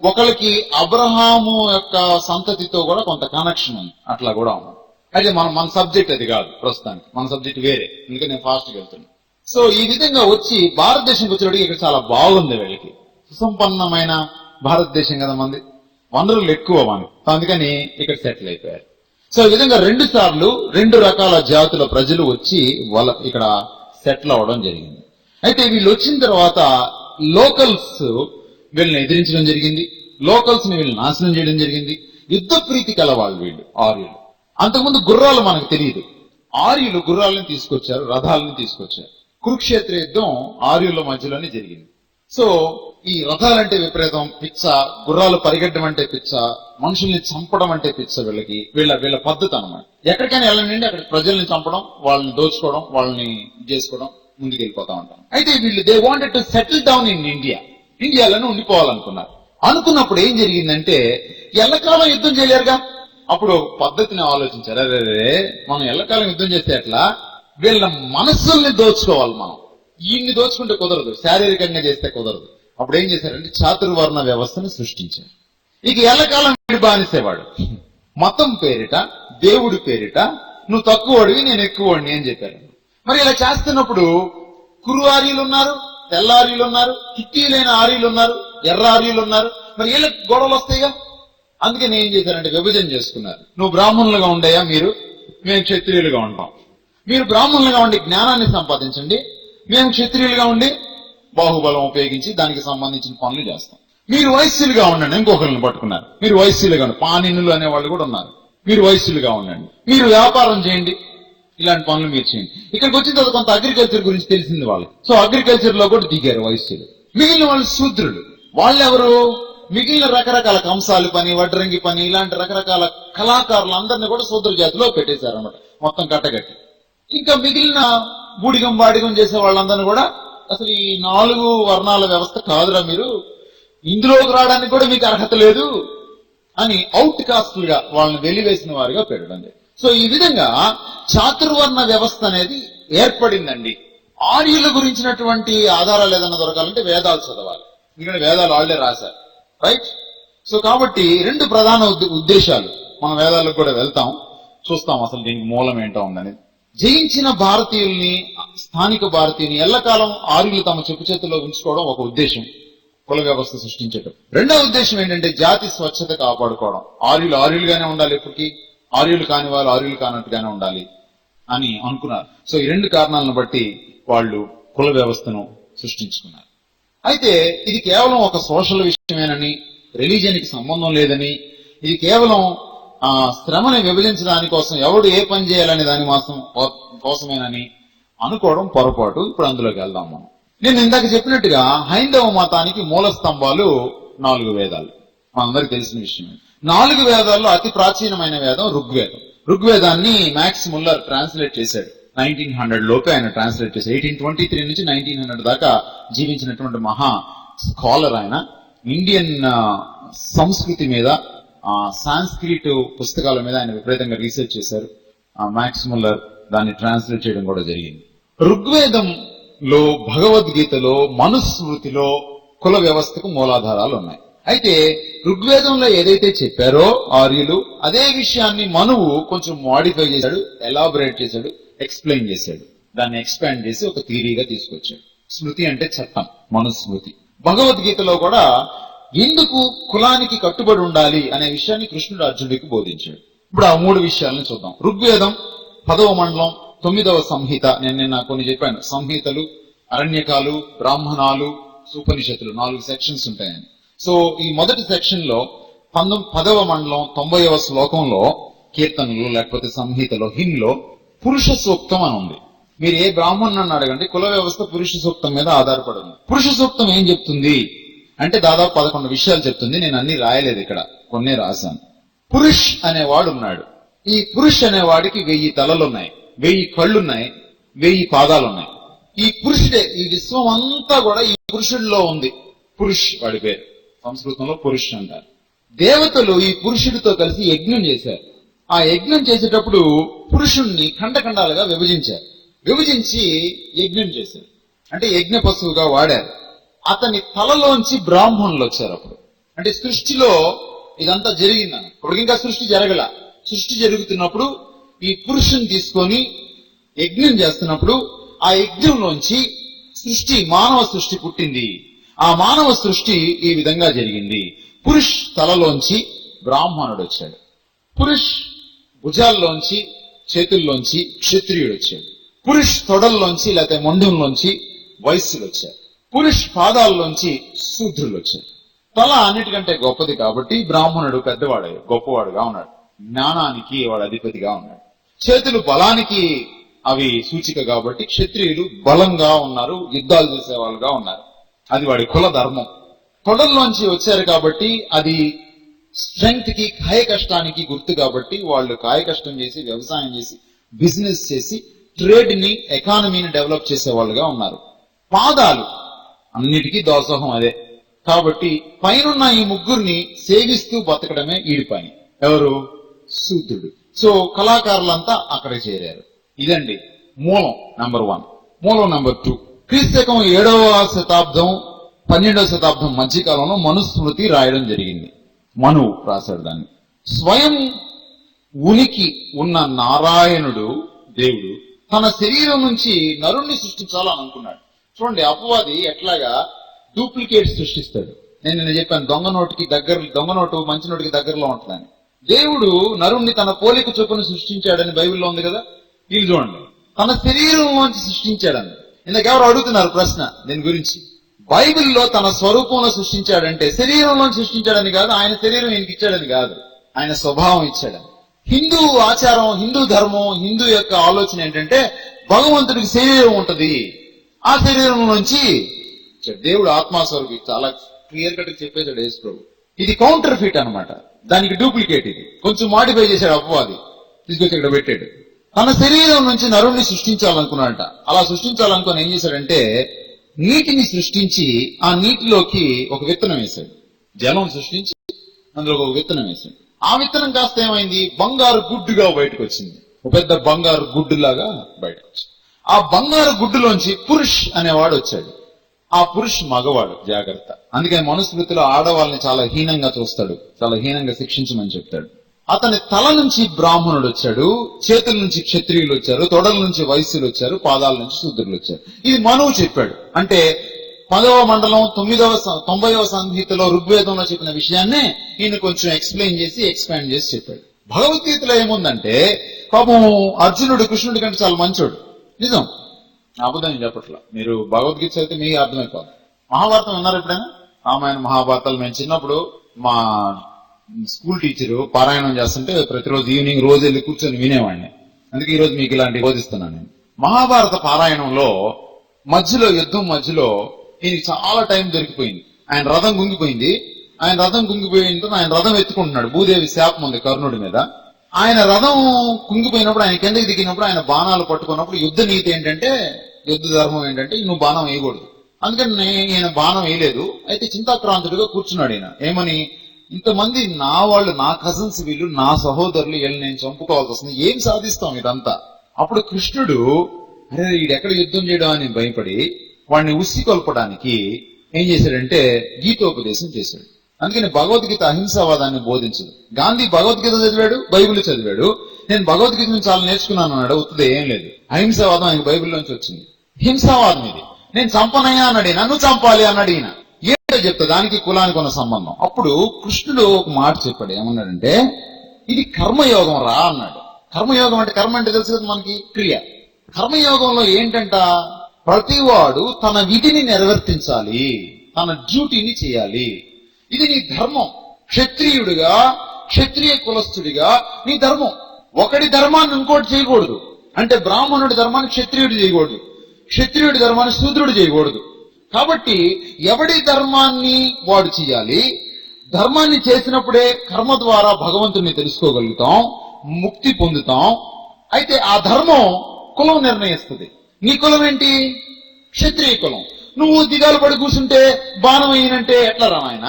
Speaker 1: ఒకరికి అబ్రహాము యొక్క సంతతితో కూడా కొంత కనెక్షన్ ఉంది, అట్లా కూడా ఉంది. అయితే మన సబ్జెక్ట్ అది కాదు ప్రస్తుతానికి, మన సబ్జెక్ట్ వేరే, అందుకని నేను ఫాస్ట్ గా వెళ్తున్నాను. సో ఈ విధంగా వచ్చి భారతదేశంకి వచ్చేటికి ఇక్కడ చాలా బాగుంది. వీళ్ళకి సుసంపన్నమైన భారతదేశం కదా మంది, వనరులు ఎక్కువ మనకి, అందుకని ఇక్కడ సెటిల్ అయిపోయారు. సో ఈ విధంగా 2 సార్లు 2 రకాల జాతుల ప్రజలు వచ్చి ఇక్కడ సెటిల్ అవ్వడం జరిగింది. అయితే వీళ్ళు వచ్చిన తర్వాత లోకల్స్ వీళ్ళని ఎదిరించడం జరిగింది, లోకల్స్ ని వీళ్ళు నాశనం చేయడం జరిగింది. యుద్ధ ప్రీతి కలవాళ్ళు వీళ్ళు ఆర్యులు. అంతకుముందు గుర్రాలు మనకు తెలియదు, ఆర్యులు గుర్రాలను తీసుకొచ్చారు, రథాలను తీసుకొచ్చారు. కురుక్షేత్ర యుద్ధం ఆర్యుల మధ్యలోనే జరిగింది. సో ఈ రథాలంటే విపరీతం పిచ్చ, గుర్రాలు పరిగెట్టడం అంటే పిచ్చ, మనుషుల్ని చంపడం అంటే పిచ్చ. వీళ్ళ పద్ధతి అన్నమాట. ఎక్కడికైనా వెళ్ళండి అక్కడ ప్రజల్ని చంపడం, వాళ్ళని దోచుకోవడం, వాళ్ళని చేసుకోవడం, ముందుకెళ్ళిపోతా ఉంటాం. అయితే వీళ్ళు they wanted to settle down in ఇండియాలోనే ఉండిపోవాలనుకున్నారు. అనుకున్నప్పుడు ఏం జరిగిందంటే ఎల్లకాలం యుద్ధం చేయలేరుగా. అప్పుడు పద్ధతిని ఆలోచించారు, అరే మనం ఎల్లకాలం యుద్ధం చేస్తే ఎట్లా, వీళ్ళ మనస్సుల్ని దోచుకోవాలి. మనం ఈయన్ని దోచుకుంటే కుదరదు, శారీరకంగా చేస్తే కుదరదు. అప్పుడు ఏం చేశారంటే చాతుర్వర్ణ వ్యవస్థను సృష్టించారు. ఇక ఎల్లకాలం వీడు బానిసేవాడు. మతం పేరిట, దేవుడి పేరిట నువ్వు తక్కువడివి నేను ఎక్కువడిని అని చెప్పారు. మరి ఇలా చేస్తున్నప్పుడు కురు ఆర్యులు ఉన్నారు, తెల్ల ఆర్యులు ఉన్నారు, కిట్టీలైన ఆర్యులు ఉన్నారు, ఎర్ర ఆర్యులు ఉన్నారు. మరి వీళ్ళకి గొడవలు వస్తాయిగా. అందుకని ఏం చేశారంటే విభజన చేసుకున్నారు. నువ్వు బ్రాహ్మణులుగా ఉండయా, మేము క్షత్రియులుగా ఉంటాం. మీరు బ్రాహ్మణులుగా ఉండి జ్ఞానాన్ని సంపాదించండి, మేము క్షత్రియులుగా ఉండి బాహుబలం ఉపయోగించి దానికి సంబంధించిన పనులు చేస్తాం. మీరు వైశ్యులుగా ఉండండి. ఇంకొకరిని పట్టుకున్నారు, మీరు వైశ్యులుగా ఉండండి. పానినులు అనే వాళ్ళు కూడా ఉన్నారు, మీరు వైశ్యులుగా ఉండండి, మీరు వ్యాపారం చేయండి, ఇలాంటి పనులు మీరు చేయండి. ఇక్కడికి వచ్చిన తర్వాత కొంత అగ్రికల్చర్ గురించి తెలిసింది వాళ్ళకి. సో అగ్రికల్చర్ లో కూడా దిగారు వైశ్యులు. మిగిలిన వాళ్ళు శూద్రులు. వాళ్ళెవరు? మిగిలిన రకరకాల కంసాలి పని, వడ్రంగి పని, ఇలాంటి రకరకాల కళాకారులు అందరినీ కూడా శూద్ర జాతిలో పెట్టేశారన్నమాట, మొత్తం కట్టగట్టి. ఇంకా మిగిలిన బూడిగం బాడిగం చేసే వాళ్ళందరినీ కూడా అసలు ఈ 4 వర్ణాల వ్యవస్థ కాదురా, మీరు ఇందులోకి రావడానికి కూడా మీకు అర్హత లేదు అని అవుట్ కాస్ట్లుగా వాళ్ళని వెలివేసిన వారిగా పెట్టడం. సో ఈ విధంగా చాతుర్వర్ణ వ్యవస్థ అనేది ఏర్పడిందండి. ఆర్యుల గురించినటువంటి ఆధారాలు ఏదైనా దొరకాలంటే వేదాలు చదవాలి, ఎందుకంటే వేదాలు వాళ్ళే రాశారు, రైట్? సో కాబట్టి 2 ప్రధాన ఉద్దేశాలు. మనం వేదాలకు కూడా వెళ్తాం, చూస్తాం అసలు దీనికి మూలం ఏంటో ఉందని. జయించిన భారతీయుల్ని, స్థానిక భారతీయుని ఎల్లకాలం ఆర్యులు తమ చెప్పు చేతుల్లో ఉంచుకోవడం ఒక ఉద్దేశం, కుల వ్యవస్థ సృష్టించడం. రెండవ ఉద్దేశం ఏంటంటే జాతి స్వచ్ఛత కాపాడుకోవడం. ఆర్యులుగానే ఉండాలి, ఎప్పటికీ ఆర్యులు కాని వాళ్ళు ఆర్యులు కానట్టుగానే ఉండాలి అని అనుకున్నారు. సో ఈ 2 కారణాలను బట్టి వాళ్ళు కుల వ్యవస్థను సృష్టించుకున్నారు. అయితే ఇది కేవలం ఒక సోషల్ విషయమేనని, రిలీజియన్ కి సంబంధం లేదని, ఇది కేవలం శ్రమని విభజించడానికి కోసం, ఎవడు ఏ పని చేయాలనే దాని కోసమేనని అనుకోవడం పొరపాటు. ఇప్పుడు అందులోకి వెళ్దాం మనం. నేను ఇందాక చెప్పినట్టుగా హైందవ మతానికి మూల స్తంభాలు 4 వేదాలు, మనందరికి తెలిసిన విషయమే. 4 వేదాల్లో అతి ప్రాచీనమైన వేదం ఋగ్వేదం. ఋగ్వేదాన్ని మ్యాక్స్ ముల్లర్ ట్రాన్స్లేట్ చేశాడు. 1900 లోపే ఆయన ట్రాన్స్లేట్ చేశాడు. 1823 నుంచి 1900 దాకా జీవించినటువంటి మహా స్కాలర్ ఆయన. ఇండియన్ సంస్కృతి మీద, సాంస్క్రిట్ పుస్తకాల మీద ఆయన విపరీతంగా రీసెర్చ్ చేశారు. మ్యాక్స్ ముల్లర్ దాన్ని ట్రాన్స్లేట్ చేయడం కూడా జరిగింది. ఋగ్వేదంలో, భగవద్గీతలో, మనుస్మృతిలో కుల వ్యవస్థకు మూలాధారాలు ఉన్నాయి. అయితే ఋగ్వేదంలో ఏదైతే చెప్పారో ఆర్యులు, అదే విషయాన్ని మనువు కొంచెం మాడిఫై చేశాడు, ఎలాబొరేట్ చేశాడు, ఎక్స్ప్లెయిన్ చేశాడు. దాన్ని ఎక్స్పాండ్ చేసి ఒక థియరీగా తీసుకొచ్చాడు. స్మృతి అంటే చట్టం, మనుస్మృతి. భగవద్గీతలో కూడా ఎందుకు కులానికి కట్టుబడి ఉండాలి అనే విషయాన్ని కృష్ణుడు అర్జునుడికి బోధించాడు. ఇప్పుడు ఆ 3 విషయాలను చూద్దాం. ఋగ్వేదం 10వ మండలం 9వ సంహిత. నేను నిన్న కొన్ని చెప్పాను, సంహితలు, అరణ్యకాలు, బ్రాహ్మణాలు, ఉపనిషత్తులు 4 సెక్షన్స్ ఉంటాయని. సో ఈ మొదటి సెక్షన్ లో 10వ మండలం 90వ శ్లోకంలో, కీర్తనలు లేకపోతే సంహితలో, హింలో పురుష సూక్తం అని ఉంది. మీరు ఏ బ్రాహ్మణుని అడగండి, కుల వ్యవస్థ పురుష సూక్తం మీద ఆధారపడి ఉంది. పురుష సూక్తం ఏం చెప్తుంది అంటే దాదాపు 11 విషయాలు చెప్తుంది. నేను అన్ని రాయలేదు, ఇక్కడ కొన్ని రాశాను. పురుష్ అనేవాడు ఉన్నాడు. ఈ పురుష్ అనేవాడికి 1000 తలలున్నాయి, 1000 కళ్ళున్నాయి, 1000 పాదాలున్నాయి. ఈ పురుషుడే, ఈ విశ్వం అంతా కూడా ఈ పురుషుడిలో ఉంది. పురుష్ వాడి పేరు, సంస్కృతంలో పురుష్ అంటారు. దేవతలు ఈ పురుషుడితో కలిసి యజ్ఞం చేశారు. ఆ యజ్ఞం చేసేటప్పుడు పురుషుణ్ణి ఖండఖండాలుగా విభజించి యజ్ఞం చేశారు. అంటే యజ్ఞ పశువుగా వాడారు. అతని తలలోంచి బ్రాహ్మణులు వచ్చారు. అప్పుడు అంటే సృష్టిలో ఇదంతా జరిగిందని. ఇప్పుడు ఇంకా సృష్టి జరగల. సృష్టి జరుగుతున్నప్పుడు ఈ పురుషుని తీసుకొని యజ్ఞం చేస్తున్నప్పుడు ఆ యజ్ఞంలోంచి మానవ సృష్టి పుట్టింది. ఆ మానవ సృష్టి ఈ విధంగా జరిగింది. పురుష్ తలలోంచి బ్రాహ్మణుడు వచ్చాడు. పురుష్ భుజాల్లోంచి, చేతుల్లోంచి క్షత్రియుడు వచ్చాడు. పురుష్ తొడల్లోంచి లేకపోతే మొండంలోంచి వైశ్యులు వచ్చారు. పురుష్ పాదాల్లోంచి శూద్రులు వచ్చారు. తల అన్నిటికంటే గొప్పది కాబట్టి బ్రాహ్మణుడు పెద్దవాడు, గొప్పవాడుగా ఉన్నాడు. జ్ఞానానికి వాడు అధిపతిగా ఉన్నాడు. చేతులు బలానికి అవి సూచిక కాబట్టి క్షత్రియులు బలంగా ఉన్నారు, యుద్ధాలు చేసేవాళ్ళుగా ఉన్నారు. అది వాడి కుల ధర్మం. తొడల్లోంచి వచ్చారు కాబట్టి అది స్ట్రెంగ్త్ కి, కాయ కష్టానికి గుర్తు కాబట్టి వాళ్ళు కాయ కష్టం చేసి, వ్యవసాయం చేసి, బిజినెస్ చేసి, ట్రేడ్ ని, ఎకానమీని డెవలప్ చేసే వాళ్ళుగా ఉన్నారు. పాదాలు అన్నిటికీ దోసోహం అదే. కాబట్టి పైనున్న ఈ ముగ్గురిని సేవిస్తూ బతకడమే ఈడి పని. ఎవరు? శూద్రుడు. సో కళాకారులంతా అక్కడ చేరారు. ఇదండి మూలం నంబర్ 1. మూలం నంబర్ 2, క్రీస్తకం 7వ శతాబ్దం 12వ శతాబ్దం మధ్యకాలంలో మనుస్మృతి రాయడం జరిగింది. మనువు రాశాడు దాన్ని. స్వయం ఉనికి ఉన్న నారాయణుడు, దేవుడు తన శరీరం నుంచి నరుణ్ణి సృష్టించాలని అనుకున్నాడు. చూడండి, అపవాది ఎట్లాగా డూప్లికేట్ సృష్టిస్తాడు. నేను చెప్పాను, దొంగ నోటు మంచి నోటికి దగ్గరలో ఉంటుందని. దేవుడు నరుణ్ణి తన పోలిక చొప్పున సృష్టించాడని బైబిల్లో ఉంది కదా. వీళ్ళు చూడండి, తన శరీరంలోంచి సృష్టించాడని. ఇందాకెవరు అడుగుతున్నారు ప్రశ్న దీని గురించి. బైబిల్లో తన స్వరూపంలో సృష్టించాడంటే శరీరంలో సృష్టించాడని కాదు, ఆయన శరీరం ఈయనకి ఇచ్చాడని కాదు, ఆయన స్వభావం ఇచ్చాడని. హిందూ ఆచారం, హిందూ ధర్మం, హిందూ యొక్క ఆలోచన ఏంటంటే భగవంతుడికి శరీరం ఉంటది, ఆ శరీరం నుంచి దేవుడు ఆత్మస్వరూపి. చాలా క్లియర్ కట్ చెప్పేశాడు యేసు ప్రభు. ఇది కౌంటర్ ఫిట్ అనమాట, దానికి డూప్లికేట్. ఇది కొంచెం మాడిఫై చేశాడు అపవాది, తీసుకొచ్చి ఇక్కడ పెట్టాడు. తన శరీరం నుంచి నరుణ్ణి సృష్టించాలనుకున్నాడట. అలా సృష్టించాలనుకుని ఏం చేశాడంటే నీటిని సృష్టించి ఆ నీటిలోకి ఒక విత్తనం వేశాడు. జలం సృష్టించి అందులో ఒక విత్తనం వేశాడు. ఆ విత్తనం కాస్త ఏమైంది, బంగారు గుడ్డుగా బయటకు వచ్చింది. ఒక పెద్ద బంగారు గుడ్డులాగా బయటకు వచ్చింది. ఆ బంగారు గుడ్డులోంచి పురుష్ అనేవాడు వచ్చాడు. ఆ పురుష్ మగవాడు, జాగ్రత్త. అందుకని మనుస్మృతిలో ఆడవాళ్ళని చాలా హీనంగా చూస్తాడు, చాలా హీనంగా శిక్షించమని చెప్తాడు. అతని తల నుంచి బ్రాహ్మణుడు వచ్చాడు, చేతుల నుంచి క్షత్రియులు వచ్చారు, తొడల నుంచి వైశ్యులు వచ్చారు, పాదాల నుంచి శూద్రులు వచ్చారు. ఇది మనువు చెప్పాడు. అంటే 10వ మండలం 90వ సంహితలో ఋగ్వేదంలో చెప్పిన విషయాన్నే ఈయన కొంచెం ఎక్స్ప్లెయిన్ చేసి ఎక్స్పాండ్ చేసి చెప్పాడు. భగవద్గీతలో ఏముందంటే పాపం అర్జునుడు కృష్ణుడి కంటే చాలా మంచోడు. నిజం, అబద్ధం చెప్పట్లా. మీరు భగవద్గీత అయితే మీకు అర్థమైపోతుంది. మహాభారతం విన్నారు ఎప్పుడైనా? రామాయణ మహాభారతాలు మేము చిన్నప్పుడు మా స్కూల్ టీచరు పారాయణం చేస్తుంటే ప్రతిరోజు ఈవినింగ్ రోజు వెళ్ళి కూర్చొని వినేవాడిని. అందుకే ఈ రోజు మీకు ఇలాంటి బోధిస్తున్నాను నేను. మహాభారత పారాయణంలో మధ్యలో, యుద్ధం మధ్యలో ఈయనకి చాలా టైం దొరికిపోయింది. ఆయన రథం గుంగిపోయింది. ఆయన రథం ఎత్తుకుంటున్నాడు. భూదేవి శాపం ఉంది కర్ణుడి మీద. ఆయన రథం కుంగిపోయినప్పుడు, ఆయన కిందకి దిగినప్పుడు, ఆయన బాణాలు పట్టుకున్నప్పుడు యుద్ధ నీతి ఏంటంటే, యుద్ధ ధర్మం ఏంటంటే నువ్వు బాణం వేయకూడదు. అందుకని ఈయన బాణం వేయలేదు. అయితే చింతాక్రాంతుడిగా కూర్చున్నాడు ఈయన. ఏమని, ఇంతమంది నా వాళ్ళు, నా కజిన్స్, వీళ్ళు నా సహోదరులు, వీళ్ళు నేను చంపుకోవాల్సి వస్తుంది, ఏం సాధిస్తాం ఇదంతా. అప్పుడు కృష్ణుడు అరే వీడెక్కడ యుద్ధం చేయడం అని భయపడి వాడిని ఉసి కొల్పడానికి ఏం చేశాడంటే గీతోపదేశం చేశాడు. అందుకని భగవద్గీత అహింసావాదాన్ని బోధించదు. గాంధీ భగవద్గీత చదివాడు, బైబిల్ చదివాడు. నేను భగవద్గీత నుంచి చాలా నేర్చుకున్నాను అన్నాడు. అవుతుంది, ఏం లేదు. అహింసావాదం ఆయన బైబిల్లోంచి వచ్చింది. హింసావాదం ఇది. నేను చంపనయ్యా అన్నాడు, నన్ను చంపాలి అన్నాడు ఈయన. ఏంటో చెప్తా, దానికి కులానికి ఉన్న సంబంధం. అప్పుడు కృష్ణుడు ఒక మాట చెప్పాడు. ఏమన్నాడంటే ఇది కర్మయోగం రా అన్నాడు. కర్మయోగం అంటే, కర్మ అంటే తెలుసు కదా మనకి, క్రియ. కర్మయోగంలో ఏంటంట, ప్రతివాడు తన విధిని నిర్వర్తించాలి, తన డ్యూటీని చేయాలి. ఇది నీ ధర్మం. క్షత్రియుడిగా, క్షత్రియ కులస్థుడిగా నీ ధర్మం. ఒకటి ధర్మాన్ని ఇంకోటి చేయకూడదు. అంటే బ్రాహ్మణుడి ధర్మాన్ని క్షత్రియుడు చేయకూడదు, క్షత్రియుడి ధర్మాన్ని శూద్రుడు చేయకూడదు. కాబట్టి ఎవడి ధర్మాన్ని వాడు చేయాలి. ధర్మాన్ని చేసినప్పుడే కర్మ ద్వారా భగవంతుడిని తెలుసుకోగలుగుతాం, ముక్తి పొందుతాం. అయితే ఆ ధర్మం కులం నిర్ణయిస్తుంది. నీ కులం ఏంటి? క్షత్రియ కులం. నువ్వు దిగాలు పడి కూర్చుంటే బాణం అయినంటే ఎట్లా రామాయణ?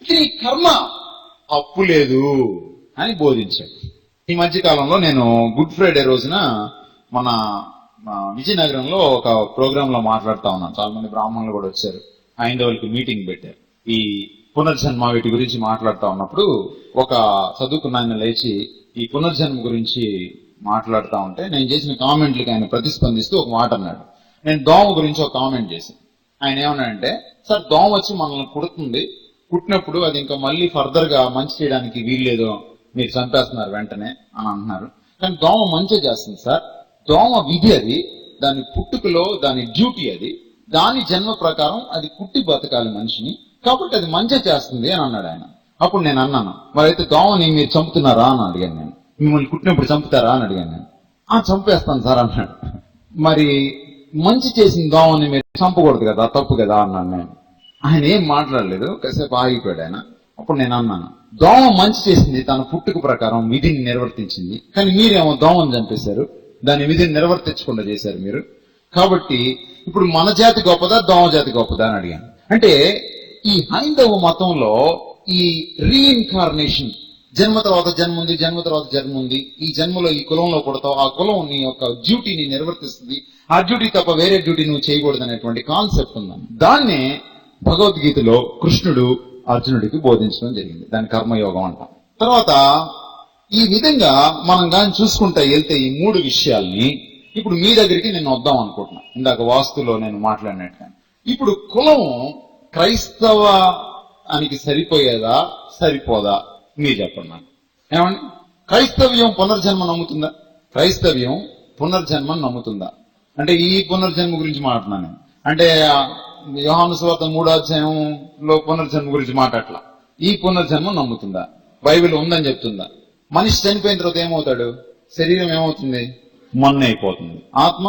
Speaker 1: ఇది నీ కర్మ, అప్పు లేదు అని బోధించాడు. ఈ మధ్య కాలంలో నేను గుడ్ ఫ్రైడే రోజున మన విజయనగరంలో ఒక ప్రోగ్రామ్ లో మాట్లాడుతా ఉన్నాను. చాలా మంది బ్రాహ్మణులు కూడా వచ్చారు. హైందవులకి మీటింగ్ పెట్టారు. ఈ పునర్జన్మ వీటి గురించి మాట్లాడుతా ఉన్నప్పుడు ఒక చదువుకున్న ఆయన లేచి ఈ పునర్జన్మ గురించి మాట్లాడుతా ఉంటే నేను చేసిన కామెంట్లకి ఆయన ప్రతిస్పందిస్తూ ఒక మాట అన్నాడు. నేను దోమ గురించి ఒక కామెంట్ చేశాను. ఆయన ఏమన్నాడంటే, సార్ దోమ వచ్చి మనల్ని కుడుతుంది, కుట్టినప్పుడు అది ఇంకా మళ్ళీ ఫర్దర్ గా మంచి చేయడానికి వీల్లేదో మీరు చంపేస్తున్నారు వెంటనే అని అంటున్నారు. కానీ దోమ మంచి చేస్తుంది సార్, దోమ విధి అది, దాని పుట్టుకలో దాని డ్యూటీ అది, దాని జన్మ ప్రకారం అది కుట్టి బతకాలి మనిషిని, కాబట్టి అది మంచి చేస్తుంది అని అన్నాడు ఆయన. అప్పుడు నేను అన్నాను, మరైతే దోమని మీరు చంపుతున్నారా అని అడిగాను. నేను మిమ్మల్ని కుట్టినప్పుడు చంపుతారా అని అడిగాను. నేను చంపేస్తాను సార్ అన్నాడు. మరి మంచి చేసిన దోమని మీరు చంపకూడదు కదా, తప్పు కదా అన్నాను నేను. ఆయన ఏం మాట్లాడలేదు, కాసేపు ఆగిపోయాడు ఆయన. అప్పుడు నేను అన్నాను, దోమ మంచి చేసింది, తన పుట్టుక ప్రకారం విధిని నిర్వర్తించింది, కానీ మీరేమో దోమను చంపేశారు, దాని విధిని నిర్వర్తించకుండా చేశారు మీరు. కాబట్టి ఇప్పుడు మన జాతి గొప్పదా దోమ జాతి గొప్పదా అని అడిగాను. అంటే ఈ హైందవ మతంలో ఈ రీఇన్కార్నేషన్, జన్మ తర్వాత జన్మ ఉంది, జన్మ తర్వాత జన్మ ఉంది, ఈ జన్మలో ఈ కులంలో పుడతావు, ఆ కులం నీ యొక్క డ్యూటీని నిర్వర్తిస్తుంది, ఆ డ్యూటీ తప్ప వేరే డ్యూటీ నువ్వు చేయకూడదు అనేటువంటి కాన్సెప్ట్ ఉందని, దాన్నే భగవద్గీతలో కృష్ణుడు అర్జునుడికి బోధించడం జరిగింది. దాని కర్మయోగం అంటాం. తర్వాత ఈ విధంగా మనం కానీ చూసుకుంటా వెళ్తే ఈ 3 విషయాల్ని ఇప్పుడు మీ దగ్గరికి నేను వద్దాం అనుకుంటున్నా. ఇందాక వాస్తులో నేను మాట్లాడినట్టుగా ఇప్పుడు కులం క్రైస్తవానికి సరిపోయేదా సరిపోదా మీరు చెప్పండి నాకు. ఏమండి, క్రైస్తవ్యం పునర్జన్మ నమ్ముతుందా? క్రైస్తవ్యం పునర్జన్మ నమ్ముతుందా? అంటే ఈ పునర్జన్మ గురించి మాట్లాడుతున్నాను నేను. అంటే యోహాను సువార్త 3వ అధ్యాయంలో పునర్జన్మ గురించి మాట్లాడలా. ఈ పునర్జన్మ నమ్ముతుందా? బైబిల్ ఉందని చెప్తుందా? మనిషి చనిపోయిన తర్వాత ఏమవుతాడు? శరీరం ఏమవుతుంది? మన్ను అయిపోతుంది, ఆత్మ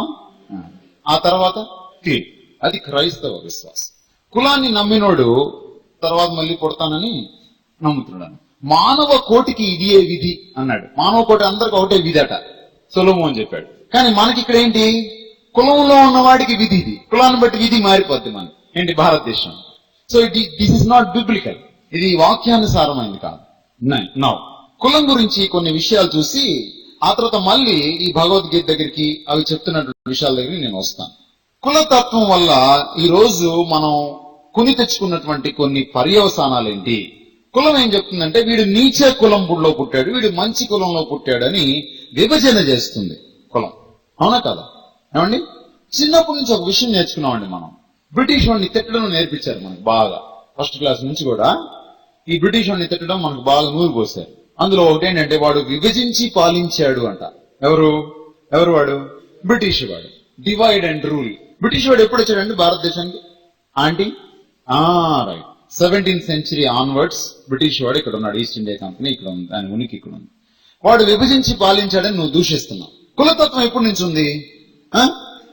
Speaker 1: ఆ తర్వాత క్లీన్. అది క్రైస్తవ విశ్వాసం. కులాన్ని నమ్మినోడు తర్వాత మళ్ళీ పుడతానని నమ్ముతున్నాడు. మానవ కోటికి ఇదియే విధి అన్నాడు. మానవ కోటి అందరికి ఒకటే విధి అట సొలొమోను చెప్పాడు. కానీ మనకి ఇక్కడ ఏంటి? కులంలో ఉన్నవాడికి విధి ఇది, కులాన్ని బట్టి విధి మారిపోద్ది మన ఏంటి భారతదేశం. So this is not biblical, ఇది వాక్యానుసారమైంది కాదు. నౌ కులం గురించి కొన్ని విషయాలు చూసి ఆ తర్వాత మళ్ళీ ఈ భగవద్గీత దగ్గరికి అవి చెప్తున్నటువంటి విషయాల దగ్గరికి నేను వస్తాను. కులతత్వం వల్ల ఈ రోజు మనం కొని తెచ్చుకున్నటువంటి కొన్ని పర్యవసానాలు ఏంటి? కులం ఏం చెప్తుందంటే వీడు నీచ కులం బుడిలో పుట్టాడు, వీడు మంచి కులంలో పుట్టాడని విభజన చేస్తుంది కులం. అవునా కదా? ఏమండి, చిన్నప్పటి నుంచి ఒక విషయం నేర్చుకున్నామండి మనం. బ్రిటిష్ వాడిని తిట్టడం నేర్పించారు మనకు బాగా. ఫస్ట్ క్లాస్ నుంచి కూడా ఈ బ్రిటిష్ వాడిని తిట్టడం మనకు బాగా నూరు పోసారు. అందులో ఒకటేంటంటే వాడు విభజించి పాలించాడు అంట. ఎవరు వాడు? బ్రిటిష్ వాడు. Divide and rule. బ్రిటిష్ వాడు ఎప్పుడు వచ్చాడండి భారతదేశానికి? Aunty right, 17th century onwards British వాడు ఇక్కడ ఉన్నాడు. ఈస్ట్ ఇండియా కంపెనీ ఇక్కడ ఉంది, దాని ఉనికి ఇక్కడ ఉంది. వాడు విభజించి పాలించాడని నువ్వు దూషిస్తున్నావు. కులతత్వం ఎప్పటి నుంచి ఉంది?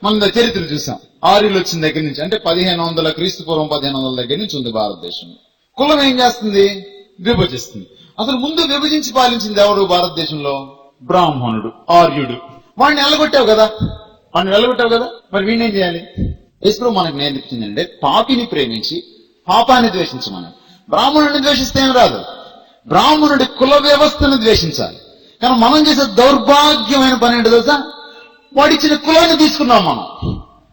Speaker 1: మన చరిత్ర చూసాం. ఆర్యులు వచ్చిన దగ్గర నుంచి, అంటే 1500 క్రీస్తుపూర్వం 1500 దగ్గర నుంచి ఉంది భారతదేశంలో. కులం ఏం చేస్తుంది? విభజిస్తుంది. అసలు ముందు విభజించి పాలించింది ఎవరు భారతదేశంలో? బ్రాహ్మణుడు, ఆర్యుడు. వాడిని నిలబెట్టావు కదా, మరి వీడిని ఏం చేయాలి? యేసు మనకు నేర్పించిందంటే పాపిని ప్రేమించి పాపాన్ని ద్వేషించమని. బ్రాహ్మణుడిని ద్వేషిస్తే ఏం రాదు, బ్రాహ్మణుడి కుల వ్యవస్థను ద్వేషించాలి. కానీ మనం చేసే దౌర్భాగ్యమైన పని ఏంటో తెలుసా? వాడిచ్చిన కులాన్ని తీసుకున్నాం మనం,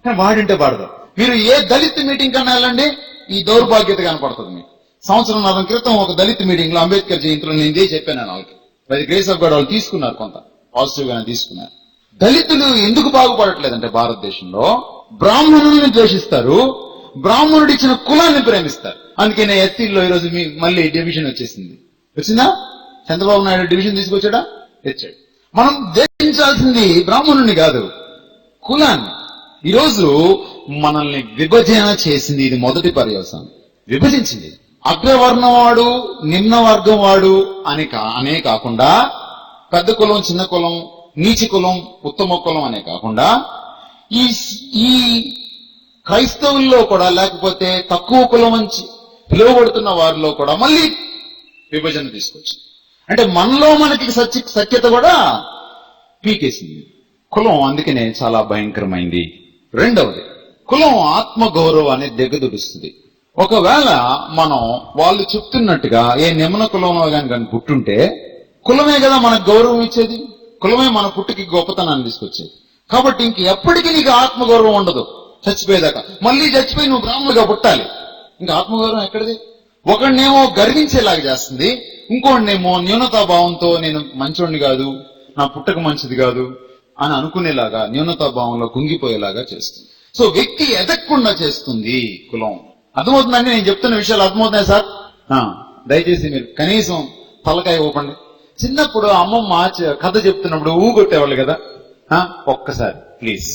Speaker 1: కానీ వాడింటే పడదు. మీరు ఏ దళిత్ మీటింగ్ కన్నా వెళ్ళండి, ఈ దౌర్భాగ్యత కనపడుతుంది మీకు. సంవత్సరం క్రితం ఒక దళిత్ మీటింగ్ లో అంబేద్కర్ జయంతిలో నేను ఇదే చెప్పాను వాళ్ళకి. అది గ్రేస్ ఆఫ్ గాడ్ వాళ్ళు తీసుకున్నారు, కొంత పాజిటివ్ గానే తీసుకున్నారు. దళితులు ఎందుకు బాగుపడట్లేదంటే భారతదేశంలో బ్రాహ్మణుల్ని ద్వేషిస్తారు, బ్రాహ్మణుడు ఇచ్చిన కులాన్ని ప్రేమిస్తారు. అందుకనే ఎస్సీల్లో ఈరోజు మళ్ళీ డివిజన్ వచ్చేసింది. వచ్చిందా? చంద్రబాబు నాయుడు డివిజన్ తీసుకొచ్చాడా? తెచ్చాడు. మనం ద్వేషించాల్సింది బ్రాహ్మణుని కాదు, కులాన్ని. ఈరోజు మనల్ని విభజన చేసింది, ఇది మొదటి పర్యవసానం. విభజించింది. అగ్రవర్ణం వాడు, నిమ్న వర్గం వాడు అనే కాకుండా, పెద్ద కులం చిన్న కులం, నీచి కులం ఉత్తమ కులం అనే కాకుండా, ఈ క్రైస్తవుల్లో కూడా, లేకపోతే తక్కువ కులం అని పిలువబడుతున్న వారిలో కూడా మళ్ళీ విభజన తీసుకొచ్చింది. అంటే మనలో మనకి సఖ్యత కూడా పీకేసింది కులం. అందుకనే చాలా భయంకరమైంది. రెండవది, కులం ఆత్మగౌరవాన్ని దిగదుడుస్తుంది. ఒకవేళ మనం వాళ్ళు చెప్తున్నట్టుగా ఏ నిమ్న కులంలో కానీ పుట్టుంటే, కులమే కదా మనకు గౌరవం ఇచ్చేది, కులమే మన పుట్టికి గొప్పతనాన్ని తీసుకొచ్చేది. కాబట్టి ఇంక ఎప్పటికీ నీకు ఆత్మగౌరవం ఉండదు చచ్చిపోయేదాకా. మళ్ళీ చచ్చిపోయి నువ్వు బ్రాహ్మణులుగా పుట్టాలి, ఇంకా ఆత్మగౌరవం ఎక్కడిది? ఒకడినేమో గర్వించేలాగా చేస్తుంది, ఇంకోడినేమో న్యూనతాభావంతో నేను మంచోడిని కాదు, నా పుట్టక మంచిది కాదు అని అనుకునేలాగా, న్యూనతాభావంలో కుంగిపోయేలాగా చేస్తుంది. సో వ్యక్తి ఎదగకుండా చేస్తుంది కులం. అర్థమవుతుందండి నేను చెప్తున్న విషయాలు? అర్థమవుతున్నాయి సార్? దయచేసి మీరు కనీసం తలకాయ ఊపండి. చిన్నప్పుడు అమ్మమ్మ కథ చెప్తున్నప్పుడు ఊగొట్టేవాళ్ళు కదా, ఒక్కసారి ప్లీజ్.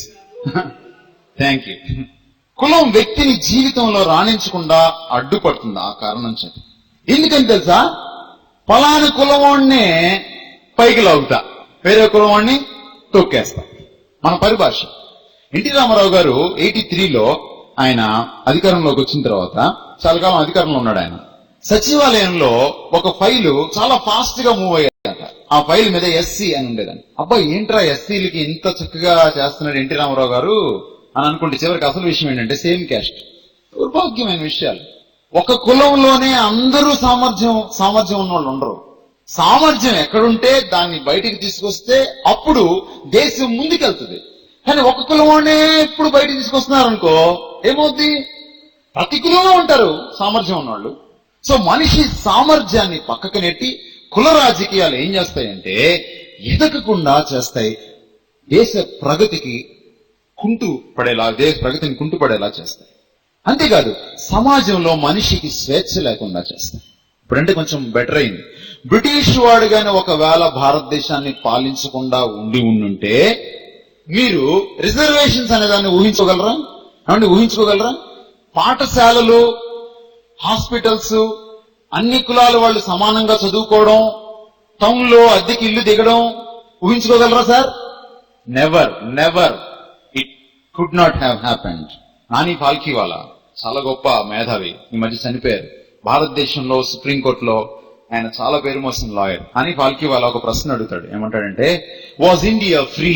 Speaker 1: Thank you. కులం వ్యక్తిని జీవితంలో రాణించకుండా అడ్డుపడుతుంది. ఆ కారణం చేత. ఎందుకని తెలుసా? పలాని కులవాణ్ణే పైకి లాగుతా, వేరే కులవాణ్ణి తొక్కేస్తా. మన పరిభాష. ఎన్టీ రామారావు గారు 83లో ఆయన అధికారంలోకి వచ్చిన తర్వాత చాలా కాలం అధికారంలో ఉన్నాడు ఆయన. సచివాలయంలో ఒక ఫైలు చాలా ఫాస్ట్ గా మూవ్ అయ్యేదట. ఆ ఫైల్ మీద ఎస్సీ అని ఉండేదని. అబ్బా ఏంట్రా ఎస్సీలకి ఇంత చక్కగా చేస్తున్నాడు ఎన్టీ రామారావు గారు అని అనుకుంటే చివరికి అసలు విషయం ఏంటంటే సేమ్ క్యాస్ట్. దుర్భాగ్యమైన విషయాలు. ఒక కులంలోనే అందరూ సామర్థ్యం ఉన్న వాళ్ళు ఉండరు. సామర్థ్యం ఎక్కడుంటే దాన్ని బయటికి తీసుకొస్తే అప్పుడు దేశం ముందుకెళ్తుంది. కానీ ఒక కులంలోనే ఇప్పుడు బయటికి తీసుకొస్తున్నారనుకో ఏమవుద్ది? ప్రతి కులంలో ఉంటారు సామర్థ్యం ఉన్నవాళ్ళు. సో మనిషి సామర్థ్యాన్ని పక్కకు నెట్టి కుల రాజకీయాలు ఏం చేస్తాయంటే ఎదగకుండా చేస్తాయి. దేశ ప్రగతిని కుంటు పడేలా చేస్తాయి. అంతేకాదు సమాజంలో మనిషికి స్వేచ్ఛ లేకుండా చేస్తాయి. ఇప్పుడంటే కొంచెం బెటర్ అయింది. బ్రిటిష్ వాడుగానే ఒకవేళ భారతదేశాన్ని పాలించకుండా ఉండుంటే మీరు రిజర్వేషన్స్ అనే దాన్ని ఊహించుకోగలరా? పాఠశాలలు, హాస్పిటల్స్, అన్ని కులాల వాళ్ళు సమానంగా చదువుకోవడం, టౌన్ లో అద్దెకి ఇల్లు దిగడం ఊహించుకోగలరా sir? Never it could not have happened. Nani Palkhivala చాలా గొప్ప మేధావి, ఈ మధ్య చనిపోయారు. భారతదేశంలో సుప్రీంకోర్టులో ఆయన చాలా పేరు మోసిన లాయర్. నాని ఫాల్కీవాలా ఒక ప్రశ్న అడుగుతాడు. ఏమంటాడంటే, was India free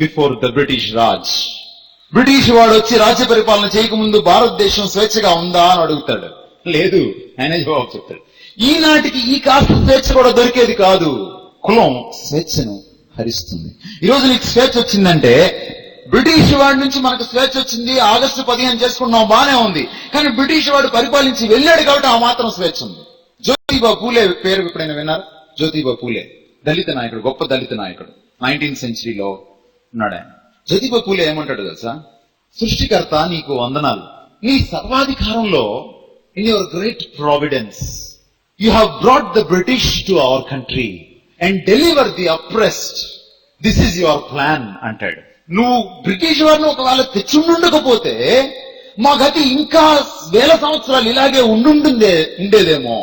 Speaker 1: before the British Raj? British వాడు వచ్చి రాజ్య పరిపాలన చేయకముందు భారతదేశం స్వేచ్ఛగా ఉందా అని అడుగుతాడు. లేదు ఆయన జవాబు చెప్తాడు. ఈనాటికి ఈ కాస్త స్వేచ్ఛ కూడా దొరికేది కాదు. కులం స్వేచ్ఛను హరిస్తుంది. ఈరోజు నీకు స్వేచ్ఛ వచ్చిందంటే బ్రిటిష్ వాడి నుంచి మనకు స్వేచ్ఛ వచ్చింది, ఆగస్టు 15 చేసుకున్నాం, బానే ఉంది. కానీ బ్రిటిష్ వాడు పరిపాలించి వెళ్ళాడు కాబట్టి ఆ మాత్రం స్వేచ్ఛ ఉంది. జ్యోతిబా పూలే పేరు ఎప్పుడైనా విన్నారు? జ్యోతిబా పూలే దళిత నాయకుడు, గొప్ప దళిత నాయకుడు. 19th centuryలో ఉన్నాడు ఆయన. జ్యోతిబా పూలే ఏమంటాడు తెలుసా? సృష్టికర్త నీకు వందనాలు. నీ సర్వాధికారంలో in your great providence you have brought the British to our country and deliver the oppressed. This is your plan అంటాడు. నువ్వు బ్రిటిష్ వారిని ఒకవేళ తెచ్చుండకపోతే మా గతి ఇంకా వేల సంవత్సరాలు ఇలాగే ఉండేదేమో.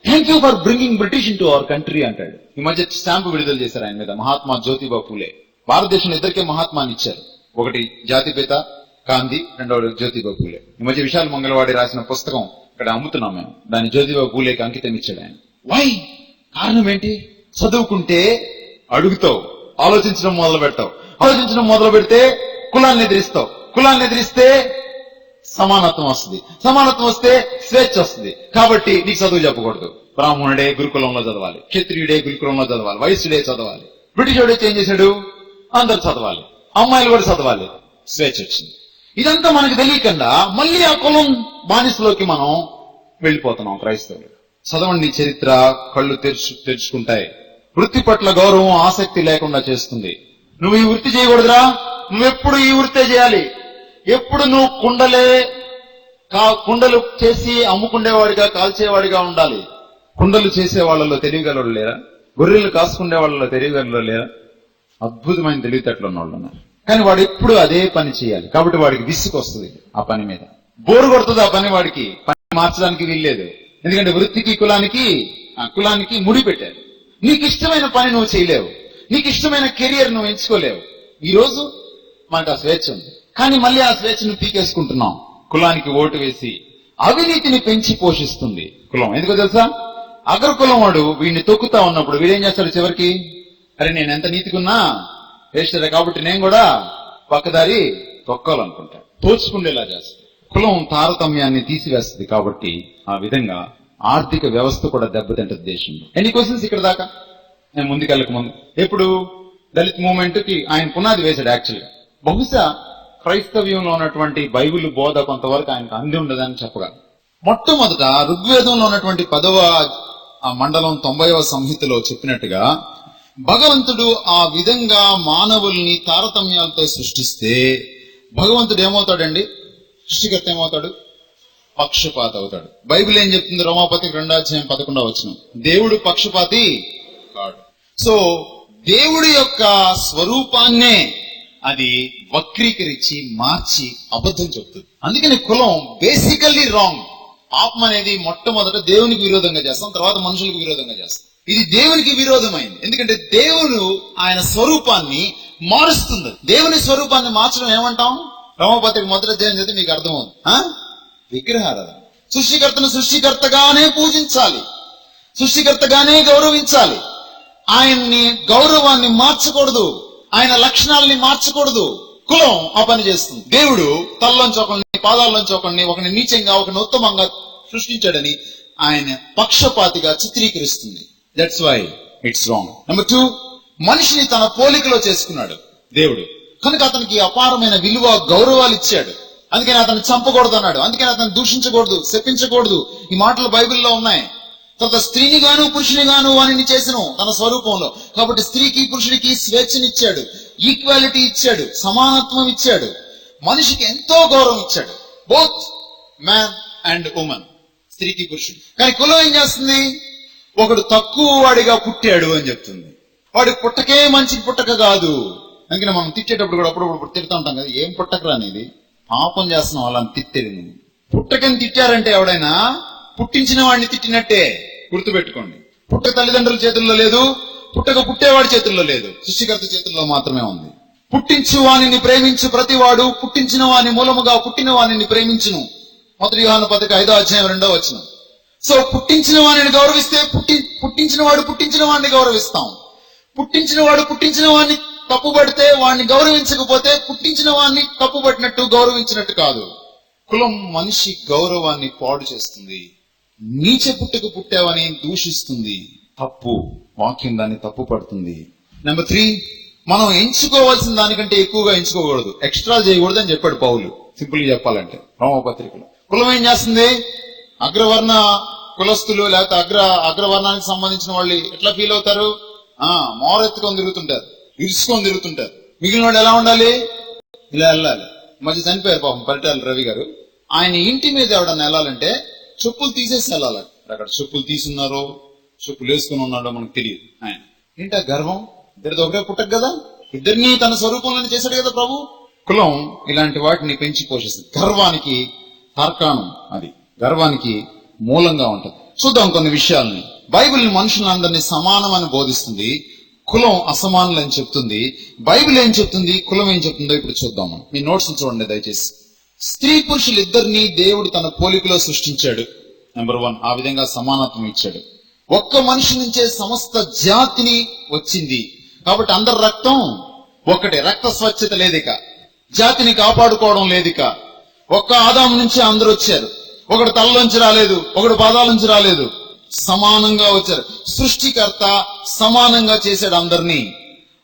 Speaker 1: Thank you for bringing British into our country అంటాడు. ఈ మధ్య స్టాంపు విడుదల చేశారు ఆయన మీద, మహాత్మా జ్యోతిబా పూలే. భారతదేశంలో ఇద్దరికే మహాత్మాని ఇచ్చారు. ఒకటి జాతిపిత గాంధీ, రెండవది జ్యోతిబా పూలే. ఈ మధ్య విశాల్ మంగళవాడి రాసిన పుస్తకం ఇక్కడ అమ్ముతున్నాం మేము, దాన్ని జ్యోతిబా పూలేకి అంకితం ఇచ్చాడు ఆయన. వై? కారణం ఏంటి? చదువుకుంటే అడుగుతావు, ఆలోచించడం మొదలు పెడితే కులాన్ని ఎదిరిస్తే సమానత్వం వస్తుంది, సమానత్వం వస్తే స్వేచ్ఛ వస్తుంది. కాబట్టి నీకు చదువు చెప్పకూడదు. బ్రాహ్మణుడే గురుకులంలో చదవాలి, క్షత్రియుడే గురుకులంలో చదవాలి, వైశ్యుడే చదవాలి. బ్రిటిష్ వాడు ఏం చేశాడు? అందరు చదవాలి, అమ్మాయిలు కూడా చదవాలి. స్వేచ్ఛ వచ్చింది. ఇదంతా మనకు తెలియకుండా మళ్ళీ ఆ కులం బానిసలోకి మనం వెళ్ళిపోతున్నాం క్రైస్తవులు. చదవండి చరిత్ర, కళ్ళు తెరుచుకుంటాయి. వృత్తి పట్ల గౌరవం, ఆసక్తి లేకుండా చేస్తుంది. నువ్వు ఈ వృత్తి చేయకూడదురా, నువ్వెప్పుడు ఈ వృత్తే చేయాలి. ఎప్పుడు నువ్వు కుండలు చేసి అమ్ముకుండేవాడిగా, కాల్చేవాడిగా ఉండాలి. కుండలు చేసే వాళ్ళలో తెలియగలవాళ్ళు లేరా? గొర్రెలు కాసుకుండే వాళ్ళలో తెలియగలరు లేరా? అద్భుతమైన తెలివితేటలు ఉన్న వాళ్ళు ఉన్నారు. కానీ వాడు ఎప్పుడు అదే పని చేయాలి. కాబట్టి వాడికి విసుగు వస్తుంది, ఆ పని మీద బోరు కొడుతుంది. ఆ పని వాడికి పని మార్చడానికి వీల్లేదు. ఎందుకంటే వృత్తికి కులానికి ముడి పెట్టారు. నీకు ఇష్టమైన పని నువ్వు చేయలేవు, నీకు ఇష్టమైన కెరియర్ నువ్వు ఎంచుకోలేవు. ఈ రోజు మనకు ఆ స్వేచ్ఛ ఉంది, కానీ మళ్ళీ ఆ స్వేచ్ఛను పీకేసుకుంటున్నాం. కులానికి ఓటు వేసి అవినీతిని పెంచి పోషిస్తుంది కులం. ఎందుకో తెలుసా? అగ్రకులం వాడు వీడిని తొక్కుతా ఉన్నప్పుడు వీడేం చేస్తాడు చివరికి? అరే నేను ఎంత నీతికున్నా వేస్తాడే కాబట్టి నేను కూడా పక్కదారి తొక్కాలనుకుంటా, తోచుకుండేలా చేస్తాడు. కులం తారతమ్యాన్ని తీసివేస్తుంది. కాబట్టి ఆ విధంగా ఆర్థిక వ్యవస్థ కూడా దెబ్బతింటది దేశంలో. ఎన్ని క్వశ్చన్స్ ఇక్కడ దాకా నేను ముందుకెళ్ళక ముందు. ఎప్పుడు దళిత్ మూవ్మెంట్ కి ఆయన పునాది వేశాడు. యాక్చువల్గా బహుశా క్రైస్తవ్యంలో ఉన్నటువంటి బైబిల్ బోధ కొంతవరకు ఆయనకు అంది ఉండదని చెప్పగలను. మొట్టమొదట ఋగ్వేదంలో ఉన్నటువంటి 10వ మండలం 90వ సంహితలో చెప్పినట్టుగా భగవంతుడు ఆ విధంగా మానవుల్ని తారతమ్యాలతో సృష్టిస్తే భగవంతుడు ఏమవుతాడండి? సృష్టికర్త ఏమవుతాడు? పక్షపాత అవుతాడు. బైబిల్ ఏం చెప్తుంది? రోమాపత్రిక 2:11 దేవుడు పక్షపాతి కాడు. సో దేవుడి యొక్క స్వరూపాన్నే అది వక్రీకరించి మార్చి అబద్ధం చెప్తుంది. అందుకని కులం బేసికల్లీ రాంగ్. పాపం అనేది మొట్టమొదట దేవునికి విరోధంగా చేస్తాం, తర్వాత మనుషులకు విరోధంగా చేస్తాం. ఇది దేవునికి విరోధమైంది. ఎందుకంటే దేవుడు ఆయన స్వరూపాన్ని మారుస్తుంది. దేవుని స్వరూపాన్ని మార్చడం ఏమంటాం? రోమపత్రిక 1వ అధ్యాయం చదివితే మీకు అర్థమవుతుంది. విగ్రహారాధన. సృష్టికర్తను సృష్టికర్తగానే పూజించాలి, సృష్టికర్తగానే గౌరవించాలి. ఆయన్ని గౌరవాన్ని మార్చకూడదు, ఆయన లక్షణాలని మార్చకూడదు. కులం ఆ పని చేస్తుంది. దేవుడు తలలోంచి ఒకరిని, పాదాల్లోంచి ఒకరిని నీచంగా, ఒకరిని ఉత్తమంగా సృష్టించాడని ఆయన పక్షపాతిగా చిత్రీకరిస్తుంది. That's why it's wrong. Number 2, మనిషిని తన పోలికలో చేసుకున్నాడు దేవుడు. కనుక అతనికి అపారమైన విలువ, గౌరవాలు ఇచ్చాడు. అందుకని అతను చంపకూడదు అన్నాడు, అందుకని అతను దూషించకూడదు, శపించకూడదు. ఈ మాటలు బైబిల్లో ఉన్నాయి. తర్వాత స్త్రీని గాను పురుషుని గాను వానిని చేసెను తన స్వరూపంలో. కాబట్టి స్త్రీకి పురుషుడికి స్వేచ్ఛనిచ్చాడు, ఈక్వాలిటీ ఇచ్చాడు, సమానత్వం ఇచ్చాడు, మనిషికి ఎంతో గౌరవం ఇచ్చాడు. బోత్ మ్యాన్ అండ్ ఉమెన్, స్త్రీకి పురుషుడు. కానీ కులం ఏం చేస్తుంది? ఒకడు తక్కువ వాడిగా పుట్టాడు అని చెప్తుంది. వాడి పుట్టకే మంచి పుట్టక కాదు. అందుకని మనం తిట్టేటప్పుడు కూడా అప్పుడప్పుడు తిడుతూ ఉంటాం కదా, ఏం పుట్టకరా అనేది, పాపం చేస్తున్నాం వాళ్ళని తిట్టేది. పుట్టకని తిట్టారంటే ఎవడైనా పుట్టించిన వాడిని తిట్టినట్టే. గుర్తుపెట్టుకోండి, పుట్టక తల్లిదండ్రుల చేతుల్లో లేదు, పుట్టక పుట్టేవాడి చేతుల్లో లేదు, సృష్టికర్త చేతుల్లో మాత్రమే ఉంది. పుట్టించు వానిని ప్రేమించు ప్రతివాడు పుట్టించిన వాని మూలముగా పుట్టిన వానిని ప్రేమించును. 1 యోహాను 5:2. సో పుట్టించిన వాడిని గౌరవిస్తే పుట్టించిన వాడు పుట్టించిన వాడిని గౌరవిస్తాం. పుట్టించిన వాడు పుట్టించిన వాడిని తప్పుపడితే వాడిని గౌరవించకపోతే పుట్టించిన వాడిని తప్పుపట్టినట్టు, గౌరవించినట్టు కాదు. కులం మనిషి గౌరవాన్ని పాడు చేస్తుంది. నీచ పుట్టుకు పుట్టావని దూషిస్తుంది. తప్పు, వాక్యం దాన్ని తప్పు పడుతుంది. నెంబర్ 3, మనం ఎంచుకోవాల్సిన దానికంటే ఎక్కువగా ఎంచుకోకూడదు, ఎక్స్ట్రా చేయకూడదు అని చెప్పాడు పౌలు. సింపుల్ గా చెప్పాలంటే రోమపత్రికలో. కులం ఏం చేస్తుంది? అగ్రవర్ణ కులస్తులు లేకపోతే అగ్రవర్ణానికి సంబంధించిన వాళ్ళు ఎట్లా ఫీల్ అవుతారు? మోరెత్తుకొని తిరుగుతుంటారు, ఇరుసుకొని తిరుగుతుంటారు. మిగిలిన వాళ్ళు ఎలా ఉండాలి? ఇలా వెళ్ళాలి. మధ్య చనిపోయారు పాపం పరిటాల రవి గారు. ఆయన ఇంటి మీద ఎవడన్నా వెళ్ళాలంటే చెప్పులు తీసేసి వెళ్ళాలి. అక్కడ చెప్పులు తీసున్నారో చెప్పులు వేసుకుని ఉన్నాడో మనకు తెలియదు. ఆయన ఏంటా గర్వం? ఇద్దరిది ఒకటే పుట్టక కదా, ఇద్దరిని తన స్వరూపంలోనే చేశాడు కదా ప్రభు. కులం ఇలాంటి వాటిని పెంచి పోషిస్తుంది. గర్వానికి తార్కాణం, అది గర్వానికి మూలంగా ఉంటుంది. చూద్దాం కొన్ని విషయాలని. బైబిల్ మనుషులందరినీ సమానం అని బోధిస్తుంది, కులం అసమానులు అని చెప్తుంది. బైబిల్ ఏం చెప్తుంది, కులం ఏం చెప్తుందో ఇప్పుడు చూద్దాం. మీ నోట్స్ చూడండి దయచేసి. స్త్రీ పురుషులు ఇద్దరిని దేవుడు తన పోలికలో సృష్టించాడు. నెంబర్ 1, ఆ విధంగా సమానత్వం ఇచ్చాడు. ఒక్క మనిషి నుంచే సమస్త జాతిని వచ్చింది కాబట్టి అందరి రక్తం ఒక్కటే, రక్త స్వచ్ఛత లేదిక, జాతిని కాపాడుకోవడం లేదిక. ఒక్క ఆదాము నుంచి అందరూ వచ్చారు. ఒకడు తలలోంచి రాలేదు, ఒకడు పాదాల నుంచి రాలేదు, సమానంగా వచ్చారు. సృష్టికర్త సమానంగా చేశాడు అందరినీ.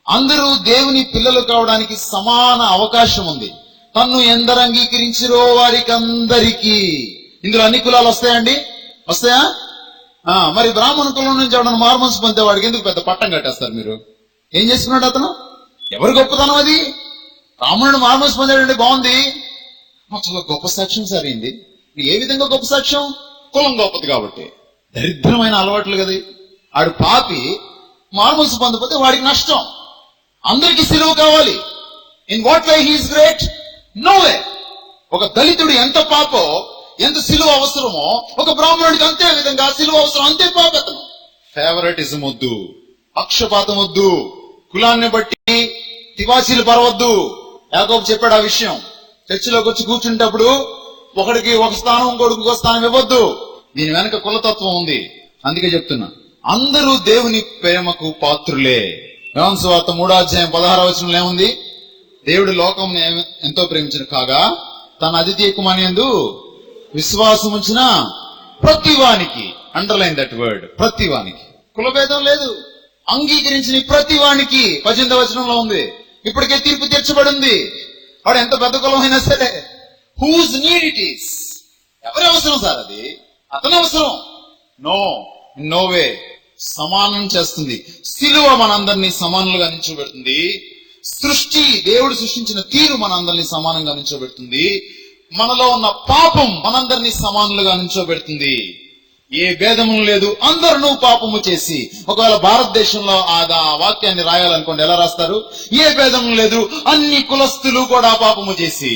Speaker 1: అందరూ దేవుని పిల్లలు కావడానికి సమాన అవకాశం ఉంది. తన్ను ఎందరు అంగీకరించిరో వారికి అందరికీ. ఇందులో అన్ని కులాలు వస్తాయండి? వస్తాయా? మరి బ్రాహ్మణ కులం నుంచి ఎవడన్నా మార్మన్స్ పొందే వాడికి ఎందుకు పెద్ద పట్టం కట్టేస్తారు మీరు? ఏం చేసుకున్నాడు అతను? ఎవరు గొప్పతనం అది? బ్రాహ్మణుడు మార్మన్స్ పొందాడంటే బాగుంది, చాలా గొప్ప సాక్ష్యం సరైంది. ఏ విధంగా గొప్ప సాక్ష్యం? కులం గొప్పది కాబట్టి. దరిద్రమైన అలవాట్లు కదా. ఆడు పాపి మార్మన్స్ పొందకపోతే వాడికి నష్టం. అందరికీ సిలువ కావాలి. In what way he is great? No way. ఒక దళితుడు ఎంత పాపో, ఎంత సిలువ అవసరమో, ఒక బ్రాహ్మణుడికి అంతే విధంగా సిలువ అవసరం, అంతే పాపతనం. ఫేవరెటిజం వద్దు, పక్షపాతం వద్దు, కులాన్ని బట్టి తివాచీలు పరవద్దు. యాకోబు చెప్పాడు ఆ విషయం. చర్చిలోకి వచ్చి కూర్చుంటప్పుడు ఒకడికి ఒక స్థానం, ఇంకొకడికి ఒక స్థానం ఇవ్వద్దు. దీని వెనక కులతత్వం ఉంది. అందుకే చెప్తున్నా, అందరూ దేవుని ప్రేమకు పాత్రులే. యోహాను సువార్త 3:16 ఏముంది? దేవుడు లోకం ఎంతో ప్రేమించిన కాగా తన అద్వితీయ కుమారుని యందు విశ్వాసం ఉంచిన ప్రతివానికి, అండర్లైన్ దట్ వర్డ్, ప్రతివానికి. కులభేదం లేదు. అంగీకరించిన ప్రతివానికి 18వ ఉంది. ఇప్పటికే తీర్పు తీర్చబడింది. వాడు ఎంత పెద్ద కులం అయినా సరే, హూజ్ నీడ్ ఇట్ ఈస్. ఎవరి అవసరం సార్ అది? అతని అవసరం. No way. సమానం చేస్తుంది. సిలువ మనందరినీ సమానులుగా నిల్చోబెడుతుంది. సృష్టి, దేవుడు సృష్టించిన తీరు మనందరినీ సమానంగా నిల్చోబెడుతుంది. మనలో ఉన్న పాపం మనందరినీ సమానులుగా నిల్చోబెడుతుంది. ఏ భేదము లేదు, అందరూ పాపము చేసి. ఒకవేళ భారతదేశంలో ఆ వాక్యాన్ని రాయాలనుకోండి, ఎలా రాస్తారు? ఏ భేదము లేదు, అన్ని కులస్తులు కూడా పాపము చేసి.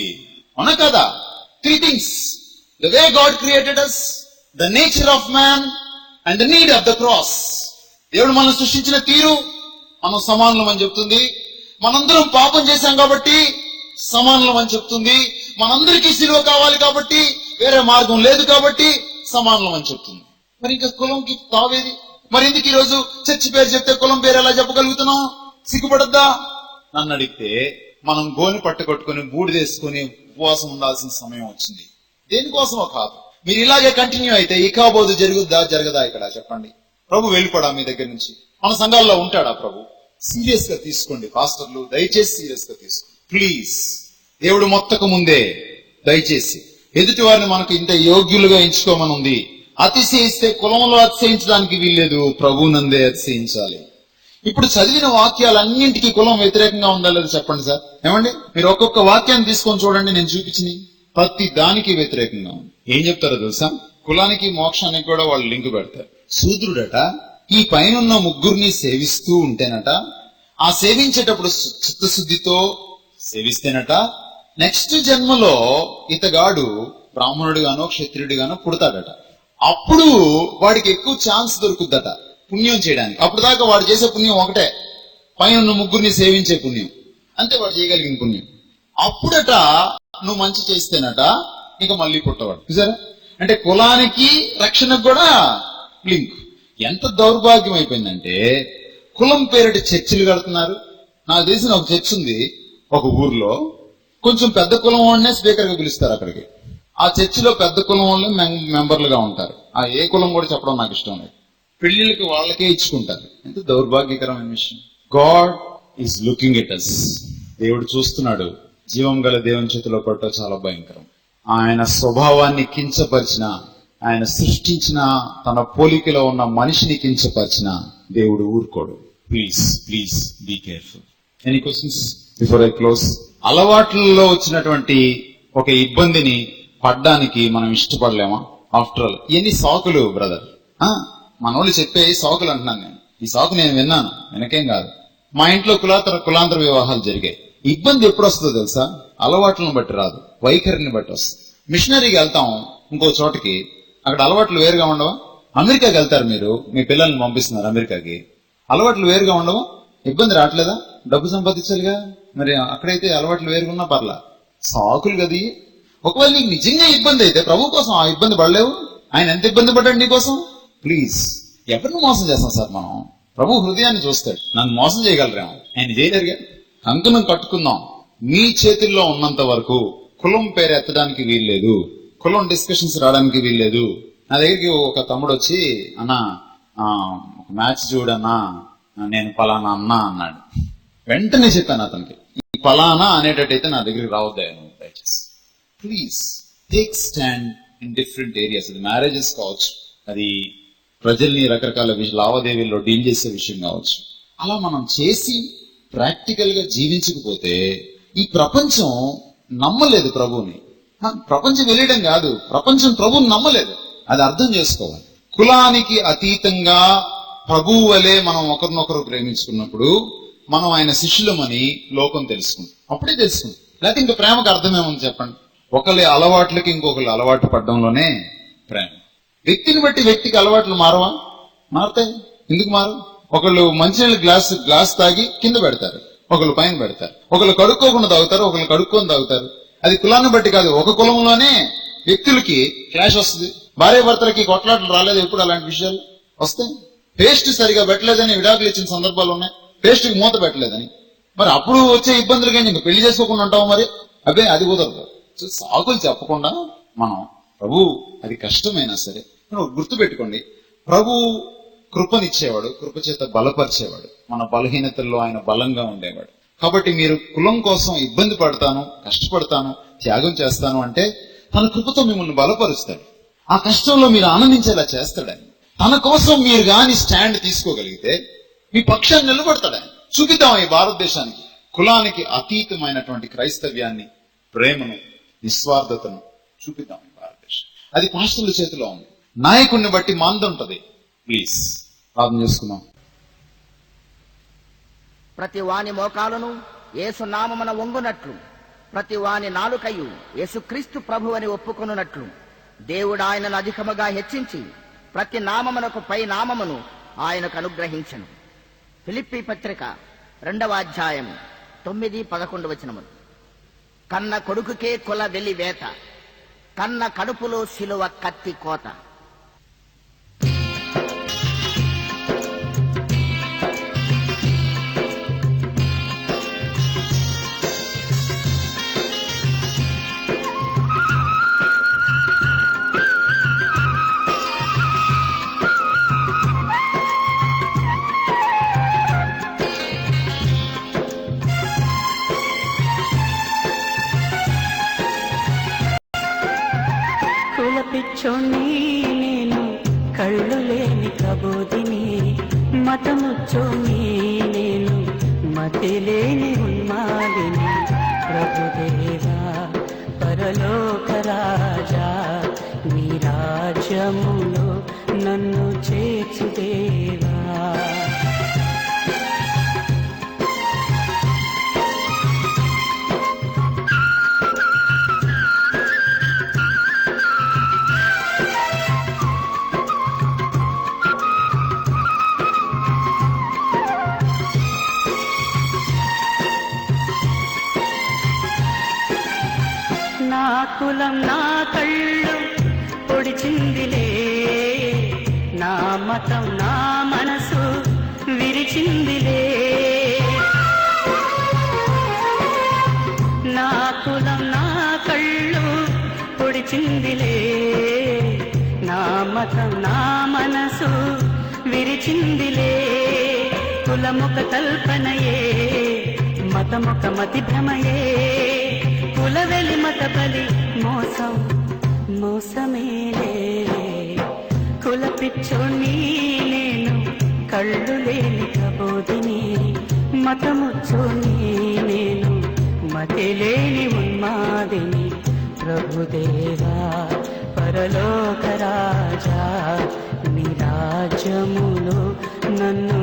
Speaker 1: అవునా కదా? 3 things: the way God created us, the nature of man, and the need of the cross. దేవుడు మనం సృష్టించిన తీరు, మనం సమానులం అని చెప్తుంది. మనందరం పాపం చేశాం కాబట్టి సమానులం అని చెప్తుంది. మనందరికీ సిలువ కావాలి కాబట్టి వేరే మార్గం లేదు కాబట్టి సమానం అని చెప్తుంది. మరి ఇంకా కులంకి తావేది? మరి ఎందుకు ఈరోజు చర్చి పేరు చెప్తే కులం పేరు ఎలా చెప్పగలుగుతున్నాం? సిగ్గుపడద్దా? నన్ను అడిగితే మనం గోని పట్టుకొట్టుకుని బూడిదేసుకుని ఉపవాసం ఉండాల్సిన సమయం వచ్చింది. దేనికోసమో కాదు. మీరు ఇలాగే కంటిన్యూ అయితే ఇకాబోధు జరుగుద్దా జరగదా ఇక్కడ చెప్పండి? ప్రభు వెళ్ళిపోడా మీ దగ్గర నుంచి? మన సంఘాల్లో ఉంటాడా ప్రభు? సీరియస్ గా తీసుకోండి పాస్టర్లు, దయచేసి సీరియస్ గా తీసుకోండి ప్లీజ్. దేవుడు మొత్తకు ముందే దయచేసి ఎదుటి వారిని మనకు ఇంత యోగ్యులుగా ఎంచుకోమని ఉంది. అతిశయిస్తే కులంలో అతిశయించడానికి వీల్లేదు, ప్రభువునందే అతిశయించాలి. ఇప్పుడు చదివిన వాక్యాలన్నింటికీ కులం వ్యతిరేకంగా ఉందా లేదా చెప్పండి సార్? ఏమండి, మీరు ఒక్కొక్క వాక్యాన్ని తీసుకొని చూడండి, నేను చూపించింది ప్రతి దానికి వ్యతిరేకంగా ఉంది. ఏం చెప్తారో తెలుసా? కులానికి మోక్షానికి కూడా వాళ్ళు లింక్ పెడతారు. శూద్రుడట ఈ పైనున్న ముగ్గురిని సేవిస్తూ ఉంటేనట, ఆ సేవించేటప్పుడు చిత్తశుద్ధితో సేవిస్తేనట, నెక్స్ట్ జన్మలో ఇతగాడు బ్రాహ్మణుడిగానో క్షత్రియుడిగానో పుడతాడట. అప్పుడు వాడికి ఎక్కువ ఛాన్స్ దొరుకుద్దట పుణ్యం చేయడానికి. అప్పుడు దాకా వాడు చేసే పుణ్యం ఒకటే, పైన ముగ్గురిని సేవించే పుణ్యం, అంతే వాడు చేయగలిగిన పుణ్యం. అప్పుడట నువ్వు మంచి చేస్తేనట ఇక మళ్ళీ పుట్టవాడు. చూసారా? అంటే కులానికి రక్షణకు కూడా లింక్. ఎంత దౌర్భాగ్యం అయిపోయిందంటే కులం పేరిట చర్చిలు కడుతున్నారు. నాకు తెలిసిన ఒక చర్చ్ ఉంది ఒక ఊర్లో, కొంచెం పెద్ద కులం వాడినే స్పీకర్ గా పిలుస్తారు అక్కడికి. ఆ చర్చిలో పెద్ద కులం వాళ్ళే మెంబర్లుగా ఉంటారు. ఆ ఏ కులం కూడా చెప్పడం నాకు ఇష్టం లేదు. పెళ్లిళ్ళకి వాళ్ళకే ఇచ్చుకుంటారు. ఎంత దౌర్భాగ్యకరమైన విషయం. God is looking at us. దేవుడు చూస్తున్నాడు. జీవం గల దేవుని చేతిలో పడటం చాలా భయంకరం. ఆయన స్వభావాన్ని కించపరిచిన, ఆయన సృష్టించిన తన పోలికలో ఉన్న మనిషిని కించపరిచిన దేవుడు ఊరుకోడు. Please please be careful. Any questions before I close? అలవాట్లలో వచ్చినటువంటి ఒక ఇబ్బందిని పడ్డానికి మనం ఇష్టపడలేమా? ఆఫ్టర్ ఆల్ ఎన్ని సాకులు బ్రదర్, మనోళ్ళు చెప్పే సాకులు అంటున్నాను నేను. ఈ సాకు నేను విన్నాను, వెనకేం కాదు. మా ఇంట్లో కులాంతర వివాహాలు జరిగాయి. ఇబ్బంది ఎప్పుడు వస్తుందో తెలుసా? అలవాట్లను బట్టి రాదు, వైఖరిని బట్టి వస్తుంది. మిషనరీకి వెళ్తాం ఇంకో చోటకి, అక్కడ అలవాట్లు వేరుగా ఉండవా? అమెరికాకి వెళ్తారు మీరు, మీ పిల్లల్ని పంపిస్తున్నారు అమెరికాకి, అలవాట్లు వేరుగా ఉండవా? ఇబ్బంది రావట్లేదా? డబ్బు సంపాదించాలిగా. మరి అక్కడైతే అలవాట్లు వేరుగున్నా పర్లా, సాకులు గది. ఒకవేళ నీకు నిజంగా ఇబ్బంది అయితే ప్రభు కోసం ఆ ఇబ్బంది పడలేవు. ఆయన ఎంత ఇబ్బంది పడ్డాడు నీకోసం? ప్లీజ్, ఎవరిని మోసం చేస్తాం సార్ మనం? ప్రభు హృదయాన్ని చూస్తాడు. నన్ను మోసం చేయగలరేమో, ఆయన చేయలేరుగా. కంకణం కట్టుకుందాం. మీ చేతుల్లో ఉన్నంత వరకు కులం పేరు ఎత్తడానికి వీల్లేదు, కులం డిస్కషన్స్ రావడానికి వీల్లేదు. నా దగ్గరికి ఒక తమ్ముడు వచ్చి, అన్నా ఒక మ్యాచ్ చూడన్నా, నేను పలానా అన్నా అన్నాడు. వెంటనే చెప్పాను అతనికి, ఈ పలానా అనేటట్టయితే నా దగ్గరికి రావద్దాను దయచేసి. Please take stand in different areas. అది మ్యారేజెస్ కావచ్చు, అది ప్రజల్ని రకరకాల లావాదేవీల్లో డీల్ చేసే విషయం కావచ్చు. అలా మనం చేసి ప్రాక్టికల్ గా జీవించకపోతే ఈ ప్రపంచం నమ్మలేదు ప్రభువుని. ప్రపంచం వెళ్ళడం కాదు, ప్రపంచం ప్రభువుని నమ్మలేదు. అది అర్థం చేసుకోవాలి. కులానికి అతీతంగా ప్రభువు వలె మనం ఒకరినొకరు ప్రేమించుకున్నప్పుడు మనం ఆయన శిష్యులమని లోకం తెలుసుకుంది. అప్పుడే తెలుసుకుంది. లేకపోతే ఇంకా ప్రేమకు అర్థమేముంది చెప్పండి? ఒకరి అలవాట్లకి ఇంకొకరు అలవాటు పడడంలోనే ప్రేమ. వ్యక్తిని బట్టి వ్యక్తికి అలవాట్లు మారవా? మారుతాయి. ఎందుకు మారు? ఒకళ్ళు మంచినీళ్ళు గ్లాస్ తాగి కింద పెడతారు, ఒకళ్ళు పైన పెడతారు. ఒకళ్ళు కడుక్కోకుండా తాగుతారు, ఒకళ్ళు కడుక్కొని తాగుతారు. అది కులాన్ని బట్టి కాదు, ఒక కులంలోనే వ్యక్తులకి క్లాష్ వస్తుంది. భార్య భర్తలకి కొట్లాటలు రాలేదు ఎప్పుడు? అలాంటి విషయాలు వస్తాయి. పేస్ట్ సరిగా పెట్టలేదని విడాకులు ఇచ్చిన సందర్భాలు ఉన్నాయి, పేస్ట్ కి మూత పెట్టలేదని. మరి అప్పుడు వచ్చే ఇబ్బందులు కానీ ఇంకా పెళ్లి చేసుకోకుండా ఉంటావు మరి? అదే అది కుదరదు. సో సాకులు చెప్పకుండా మనం ప్రభు, అది కష్టమైనా సరే గుర్తు పెట్టుకోండి, ప్రభు కృపనిచ్చేవాడు, కృప చేత బలపరిచేవాడు. మన బలహీనతల్లో ఆయన బలంగా ఉండేవాడు. కాబట్టి మీరు కులం కోసం ఇబ్బంది పడతాను, కష్టపడతాను, త్యాగం చేస్తాను అంటే తన కృపతో మిమ్మల్ని బలపరుస్తాడు. ఆ కష్టంలో మీరు ఆనందించేలా చేస్తాడని. తన కోసం మీరు గాని స్టాండ్ తీసుకోగలిగితే మీ పక్షాన్ని నిలబడతాడని. చూపిద్దాం ఈ భారతదేశానికి కులానికి అతీతమైనటువంటి క్రైస్తవ్యాన్ని, ప్రేమను, నిస్వార్థతను చూపిద్దాం ఈ భారతదేశం. అది పాస్టర్ల చేతిలో ఉంది. నాయకుడిని బట్టి మంద ఉంటది. ప్లీజ్ ప్రార్థన చేసుకుందాం.
Speaker 2: ప్రతి వాని మోకాలను యేసు నామమున వంగునట్లు, ప్రతి వాని నాలుకయు యేసుక్రీస్తు ప్రభు అని ఒప్పుకొనున్నట్లు దేవుడు ఆయనను అధికముగా హెచ్చించి ప్రతి నామమునకు పై నామమును ఆయనకు అనుగ్రహించను. ఫిలిప్పీ పత్రిక 2వ అధ్యాయము 9-11 వచనములు. కన్న కొడుకుకే కుల వెలి వేత, కన్న కడుపులో సిలువ కత్తి కోత.
Speaker 3: పిచ్చోణ్ణి నేను, కళ్ళు లేని కబోదిని, మతముచ్చోని నేను, మతి లేని ఉన్మాదిని. ప్రభుదేవా పరలోక రాజా, నీ రాజ్యములో నన్ను చేర్చుదేవా. నా కులం నా కళ్ళు పొడిచిందిలే, నా మతం నా మనసు విరిచిందిలే. నా కులం నా కళ్ళు పొడిచిందిలే, నా మతం నా మనసు విరిచిందిలే. కులముఖ కల్పనయే, మతముఖ మతి భ్రమయే, కులవెలి మత బలి మోసం మోసమేలే. కుల పిచ్చోణ్ణి నేను, కళ్ళు లేని కబోదిని, మతముచ్చోని నేను, మతి లేని ఉన్మాదిని. ప్రభుదేవా పరలోక రాజా, నీ రాజ్యములో నన్ను